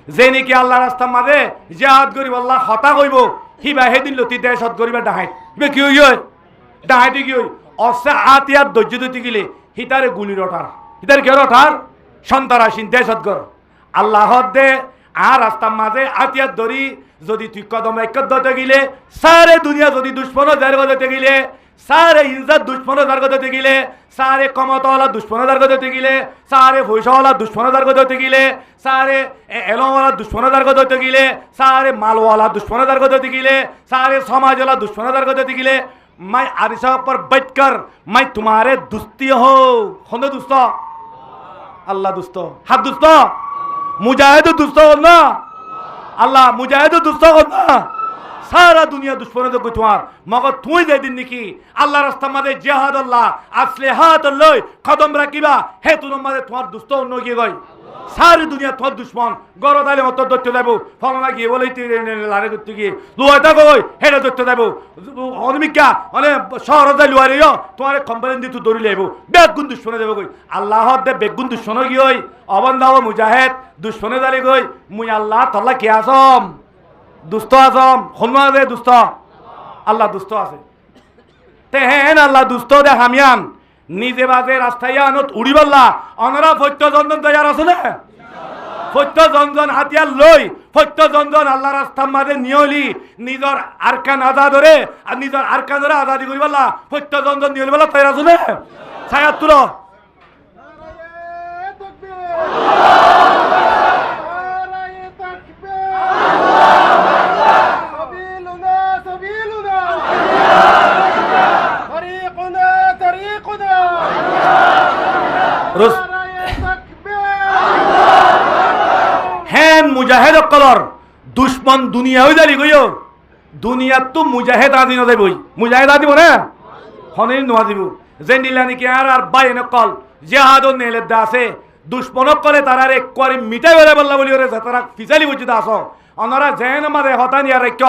যে নাকি আল্লাহ রাস্তা মাঝে জিহাদ করিব আল্লাহ হতা কইব হিবা হেদিন লতি দেশত করিবা ডাহাই হিবা কি হই ডাহাইতে কি হই অসে আতিয়াত ধৈর্য দিতে গেলে হিতারে গুলির ওঠার হিতারে কেউ ওঠার সন্তারাসীন দেশত কর আল্লাহ দে আর রাস্তার মাঝে আতিয়াত ধরি যদি তুই কদম এক ধরতে গেলে সারে দুনিয়া যদি দুশ্মন জার করতে গেলে সারে ইজ্জত দুশ্মন জার করতে গেলে সারে কমতওয়ালা দুশ্মন জার করতে গেলে সারে পয়সাওয়ালা দুশ্মন জার করতে গেলে সারে এলমওয়ালা দুশ্মন জার করতে গেলে সারে মালওয়ালা দুশ্মন জার করতে গেলে সাरे समाजवाला दुश्मन दर को देती गिले मैं आरिशा पर बैठकर मैं तुम्हारे दुस्ती हो खुद दोस्तो अल्लाह दोस्तो हाथ दोस्तो मुजाहिद दोस्तो ना अल्लाह मुजाहिद दोस्तो ना सारा दुनिया दुश्मन दे गुतवार मगर तू दे दिन निकी अल्लाह रास्ता मादे जिहाद अल्लाह असलिहात लय कदम राखिबा हे तू मादे तुम्हार दोस्तो न की गई सारी दुनिया তোমার দুশ্মন গরদালে মত দত্ত দেব ফলনা গিয়ে বলেই লারে করতে গিয়ে লুয়াটা কই হেডা দত্ত দেব অনিমিকা মানে শহর দা লুয়ারিও তোমারে কম্পলেন দি তু দরি লেব বেগুন দুশ্মনে দেব কই আল্লাহ দে বেগুন দুশ্মন কি হই অবন্দাও মুজাহিদ দুশ্মনে দালি কই মুই আল্লাহ তাআলা কি আসম দুস্ত আসম হলমা দে দুস্ত আল্লাহ দুস্ত আছে তে হেন আল্লাহ দুস্ত দে হামিয়ান নিজে বাজে রাস্তায় আনত উড়িবাল্লা অনরা ফত্যজনজন তৈয়ার আছে না ফত্যজনজন হাতিয়ার লই ফত্যজনজন আল্লাহ রাস্তার মাঝে নিয়লি নিজর আরকান আজাদরে আর নিজর আরকানরে আজাদি করিবাল্লা ফত্যজনজন নিয়লিবাল্লা তৈয়ার আছে না ছায়াত তুলো হ্যাঁ মুজাহিদ কলর দুশ্মন দুনিয়া হয়ে যালি গইও দুনিয়া তো মুজাহিদ আদি না দেবই মুজাহিদ আদি না হনে নোয়া দিব জেন্ডিলা নাকি আর আর বাই নকল জিহাদ নেলে দাসে দুশ্মনক করে তারা এক করে মিটাই বেলা বললা বলি ওরে তারা ফিসালি বুঝিত আসো ওনারা যেন আমাদের হতান ইয়া রেখ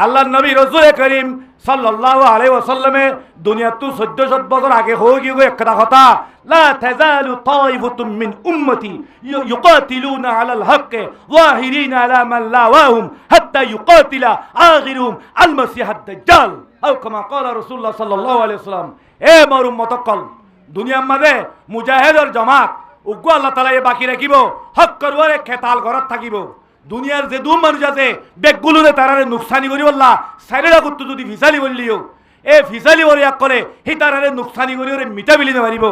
আল্লাহ নবী রসুল করিম সাল্লাল্লাহু আলাইহি ওয়াসাল্লামে দুনিয়া তো 1400 বছর আগে হয়ে গিয়ে একটা কথা লা তাজালু তাইফাতুম মিন উম্মতি ইউকাতিলুনা আলাল হক ওয়াহিরিনা আলা মান লা ওয়াহুম হাত্তা ইউকাতিলা আখিরুহুম আল মাসিহ আদ-দাজ্জাল আও কামা ক্বালা রাসূলুল্লাহ সাল্লাল্লাহু আলাইহি ওয়াসাল্লাম এ মোর উম্মত কল দুনিয়ার মাঝে মুজাহিদর জামাত উগ্র আল্লাহ তাআলা এ বাকি রাখিব হক করবরে খেতাল ঘরত থাকিব দুনিয়ার যে দু মানুষ আছে বেগগুলোরে তারারে নুকসানি করি বললা সাইরেরা করতে যদি ফিসালি বললিও এ ফিসালি বলে এক করে সেই তারারে নুকসানি করি ওরে মিটা বিলি মারিব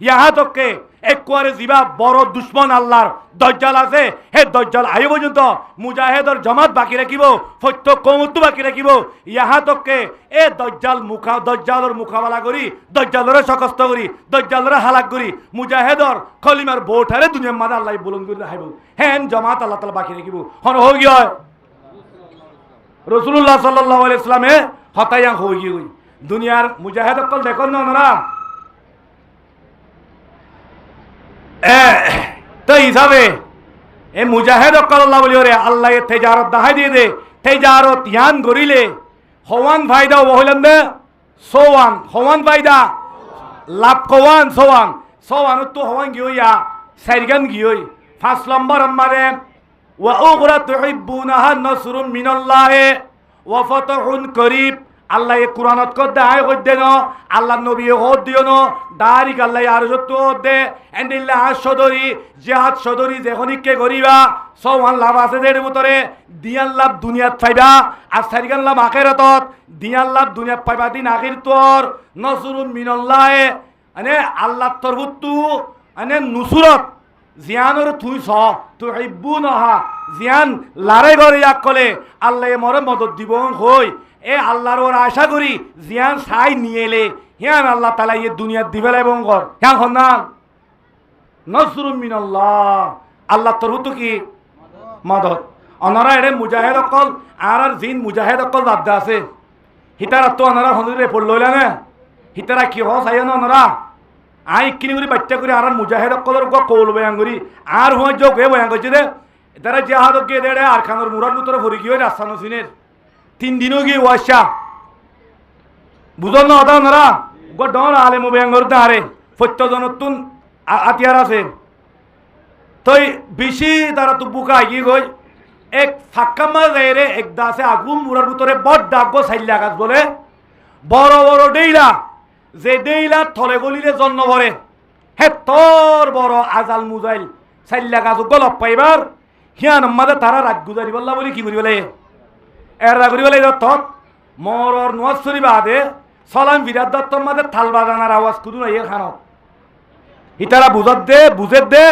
ইহা তককে এক করে যিবা বড় দুশ্মন আল্লাহর দজ্জাল আছে হে দজ্জাল আয়ু পর্যন্ত মুজাহিদর জমাত বাকি রাখিব সত্য কৌমতো বাকি রাখিব ইহা তককে এ দজ্জালর মুকাবিলা করি দজ্জালরে সকস্ত করি দজ্জালরে হালাক করি মুজাহিদর খলিমার বউঠারে দুনিয়ার মাঝে আল্লাহ বুলন্দ করে রাখিব হেন জমাত আল্লাহ তাআলা বাকি রাখিব হন হই গিয়ে রাসূলুল্লাহ সাল্লাল্লাহু আলাইহি ওয়াসাল্লামে হতায়া হই গিয়ে দুনিয়ার মুজাহিদ কল দেখুন না ওনারা তো হিসাবে এ মুজাহিদ আল্লাহ বলি ওরে আল্লাহ এ তেজারত দাহাই দিয়ে দে তেজারত ইয়ান গরিলে হওয়ান ফায়দা বহলেন দে সোয়ান হওয়ান ফায়দা লাভ কওয়ান সোয়ান তো হওয়ান গিয়া সাইরগান গিয়ই 5 নম্বর আমারে ওয়া উগরা তুহিব্বুনাহা নাসরুম মিনাল্লাহ ওয়া ফাতহুন করিব আল্লাহ এ কুরআনত কর দায় কর দেন আল্লাহ নবী হদ দিও ন ডাইরেক্ট আল্লাহ আর যত দে এন্ডিল্লা সদরি জিহাদ সদরি যেখনিকে করিবা সওয়ান লাভ আছে এর ভিতরে দিয়ান লাভ দুনিয়াত পাইবা আর সারিগান লাভ আখিরাতত দিয়ান লাভ দুনিয়াত পাইবা দিন আখির তোর নসরুম মিনাল্লাহ মানে আল্লাহ তরফতু মানে নুসরত জিয়ানোর থুইছ তুহিব্বুনাহা জিয়ান লারে গরে ইয়াক কলে আল্লাহ মরে মদত দিব হই এ আল্লাহর ওর আশা করি জিয়ান সাই নিয়েলে হিয়ান আল্লাহ তাআলা এই দুনিয়ার দিবেলা এবং ঘর হ্যাঁ হন্নান নসরুম মিনাল্লাহ আল্লাহ তরফতু কি মদত অনারা এরে মুজাহিদ অকল আর জিন মুজাহিদ অকল বাদ্দা আছে হিতারা তো অনারা হনুরে পড় লইলা না হিতারা কি হস আইয়া না অনারা আই কিনি করে বাচ্চা করে আর মুজাহিদ অকলের কৌল বয়ান করি আর হয় যোগ হয়ে বয়ান করছে রে তারা জিহাদ গিয়ে দেড়ে আর খানোর মুরার ভিতরে ভরি গিয়ে রাস্তানো সিনের 3 দিনও গিয়ে ওয়াশা বুঝল না ওটা ওনারা ডর আলে মোবাইল করতে হারে সত্যজনতুন আতিয়ার আছে তই বেশি তারা তো বুকা গিয়ে গই এক ফাঁকামা যাইরে একদা আছে আগুন মুরার ভিতরে বড় ডাক সাইল্লা গাছ বলে বড় বড় ডেইলা যে ডেইলা থলে গলিলে জন্ম ভরে হে তোর বড় আজাল মুজাইল সাইল্লা গাছ গলপ পাইবার হিয়ান মাঝে তারা রাগ গুজারি বললা বলি কি করি বলে এর রাগ করি বলে তত মরর নোয়াজ শরীফ আদে সলাম বিরাট দত্তর মাঝে থাল বাজানার আওয়াজ কুদু না খানত ইতারা বুঝে দে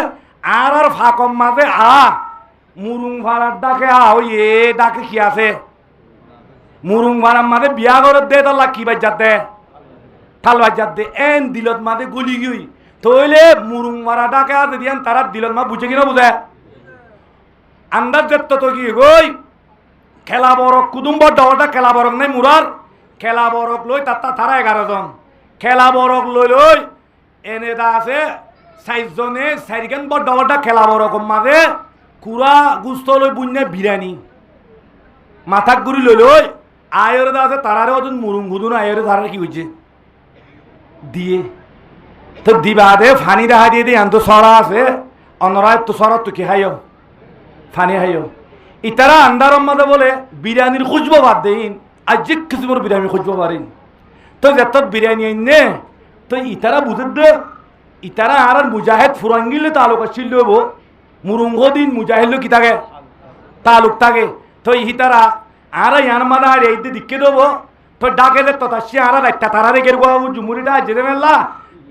আর ফাঁকম মাঝে মুরুং ভাড়ার ডাকে ওই এ ডাকে কি আছে মুরুং ভাড়ার মাঝে বিয়া করে দে তাল্লা কি বাজার দে থাল বাজার দে এন দিলত মাঝে গুলি গিয়ে তইলে মুরুং ভাড়া ডাকে আছে দিয়ান তারা দিলত মা বুঝে কিনা বুঝে আন্দাজ যেত তো কি গই খেলা বরক কুদুম্বর দলটা খেলা বরক নাই মুরার খেলা বরক লই তারা 11 জন খেলা বরক লই এনে দা আছে 4 জনে 4 গান বড় দলটা খেলা বরক মাঝে কুড়া গুস্ত লই বুঝনে বিরিয়ানি মাথাক গুড়ি লই আয়রে দা আছে তারারে ওজন মুরুং গুদুন আয়রে ধারে কি হইছে দিয়ে তো দিবা দে ফানি দেখা দিয়ে দিয়ে আন্ত সরা আছে অনরায় তো সরা তো কি হাইও ফানি হাইও ইতারা আন্দারম মাঝে বলে বিরিয়ানির খুঁজবো বাদ দেইন আর যে কিসিমের বিরিয়ানি খুঁজবো পারেন তো যত বিরিয়ানি আইনে তো ইতারা বুঝে দে ইতারা আর মুজাহিদ ফুরাঙ্গিলে তালুক আসছিল মুরুঙ্গ দিন মুজাহিদ কি থাকে তালুক থাকে তো ইতারা আর ইয়ান মাদা আর এই দিকে দেবো তো ডাকে দে তো তাসি আর একটা তারা রে গেরগো জুমুরিটা যেতে মেলা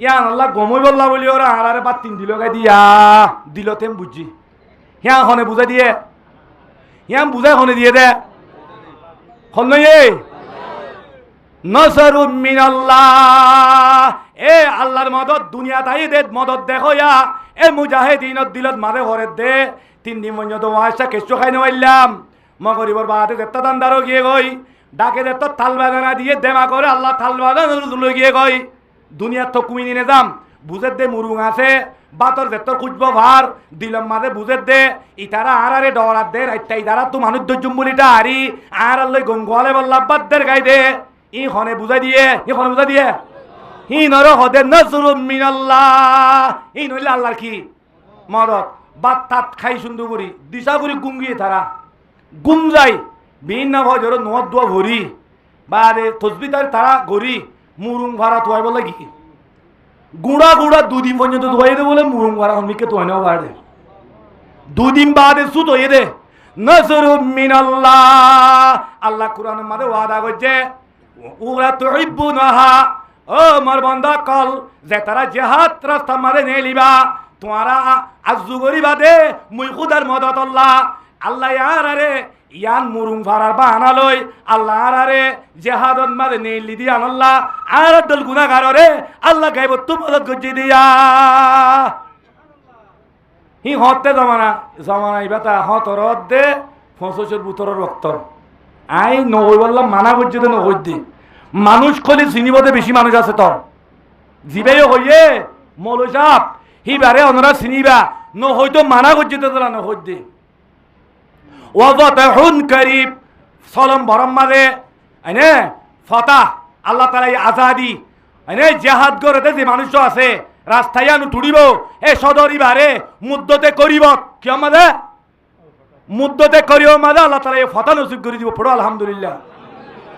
ইয়ান আল্লাহ গমই বললা বলি ওরা আর বাদ 3 দিল গাই দিয়া দিল তেম বুঝছি হ্যাঁ হনে বুঝাই দিয়ে ইয়াম বুঝাই হনে দিয়ে দে হন নসরুম মিনাল্লাহ এ আল্লাহর মদত দুনিয়া তাই দে মদত দেখো ইয়া এ মুজাহিদিনত দিলত মারে ভরে দে 3 দিন পর্যন্ত ওয়াসা কেশু খাই নইলাম মগরিবর বাদে যেত দান্দারও গিয়ে গই ডাকে যেত থাল বাজানা দিয়ে দেমা করে আল্লাহ থাল বাজানা লই গিয়ে গই দুনিয়া তো কুমিনি নিজাম বুঝে দে মুরুং আছে বাতর যেতর খুঁজব ভার দিলম মাঝে বুঝে দে ইতারা আরে ডরাত দে রাইতা ইতারা তো মানুষ জুম্বুলিটা হারি আর লই গঙ্গলে বল্লাবাদ দের গাই দে ই খনে বুঝাই দিয়ে হি নর হদে নজরুম মিনাল্লাহ ই নইলে আল্লাহর কি মদত বাত তাত খাই সুন্দর করি দিশা করি গুঙ্গিয়ে তারা গুম যায় বিভিন্ন ভজর নদ দোয়া ভরি বা তসবিতার তারা গড়ি মুরুং ভাড়া তোয়াই বলে কি গুড়া গুড়া দুদিন পর্যন্ত ধোয়াই দে বলে মুরুং ভাড়া হমিকে তোয়াই নেওয়া বাড়ে দুদিন বাদে সুত হয়ে দে নজরুম মিনাল্লাহ আল্লাহ কুরআনের মধ্যে ওয়াদা করছে ওরা তুহিব্বুনাহা ও মোর বান্দা কল যে তারা জিহাদ রাস্তা মারে নে লিবা তোমারা আজু করিবা দে মুই খুদার মদত আল্লাহ ইয়ার আরে ইয়ান মুরুং ফারার বাহানা লই আল্লাহ আরে জিহাদত মারে নে লিদি আল্লাহ আর দল গুনাহগার রে আল্লাহ গাইব তো মদত গজি দিয়া হি হতে জমানা ইবাতা হতরত দে ফসসের বুতর রক্ত আই নই বললাম মানা করছি তো নই দি মানুষ খলি চিনিবতে বেশি মানুষ আছে তো জিবেই হইয়ে মৌলই সাপ হিবারে অনরা চিনিবা ন হয়তো মানা করছি তো তোরা নহই দি ওয়াজাতাহুন করিব সলম বরম মাঝে আইনে ফতাহ আল্লাহ তাআলা আজাদি আইনে জিহাদ করতে যে মানুষ আছে রাস্তায় আনু টুড়িব এ সদরি বারে মুদ্দতে করিব কি আমাদের মুদ্দতে করিব মাঝে আল্লাহ তাআলা এই ফতা নসিব করে দিব পড়ো আলহামদুলিল্লাহ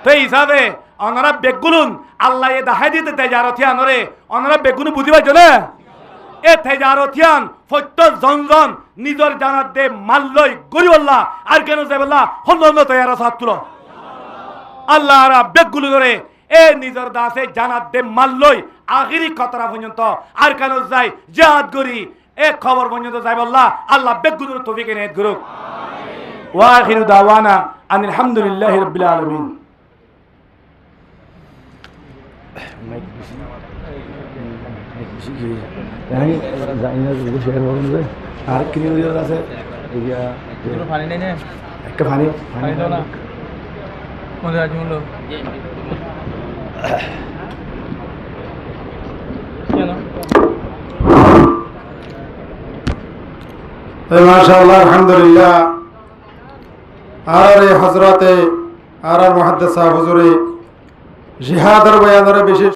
তো এই হিসাবে অনরা বেগুলুন আল্লাহ এ দেখাই দিতে তেজারথিয়ান রে অনরা বেগুন বুঝি পাইছো না এ তেজারথিয়ান ফত্য জনজন নিজর জানাত দে মাল্লই গরিব আল্লাহ আর কেন যাই বললা হল্ল তৈয়ার ছাত্র আল্লাহ আরা বেগুলু ধরে এ নিজর দাসে জানাত দে মাল্লই আখিরি কতরা পর্যন্ত আর কেন যাই জিহাদ করি এ খবর পর্যন্ত যাই বললা আল্লাহ বেগুলুর তৌফিক এনায়েত করুক ওয়া আখিরু দাওয়ানা আনিল হামদুলিল্লাহি রাব্বিল আলামিন আর কি আছে পানি নেই না একটা পানি পানি দাও না মনে আছে মূল্য কেন মাশাআল্লাহ আলহামদুলিল্লাহ আর হযরতে আর মুহাদ্দিস সাহেব হুজুরে জিহাদের বয়ানের বিশেষ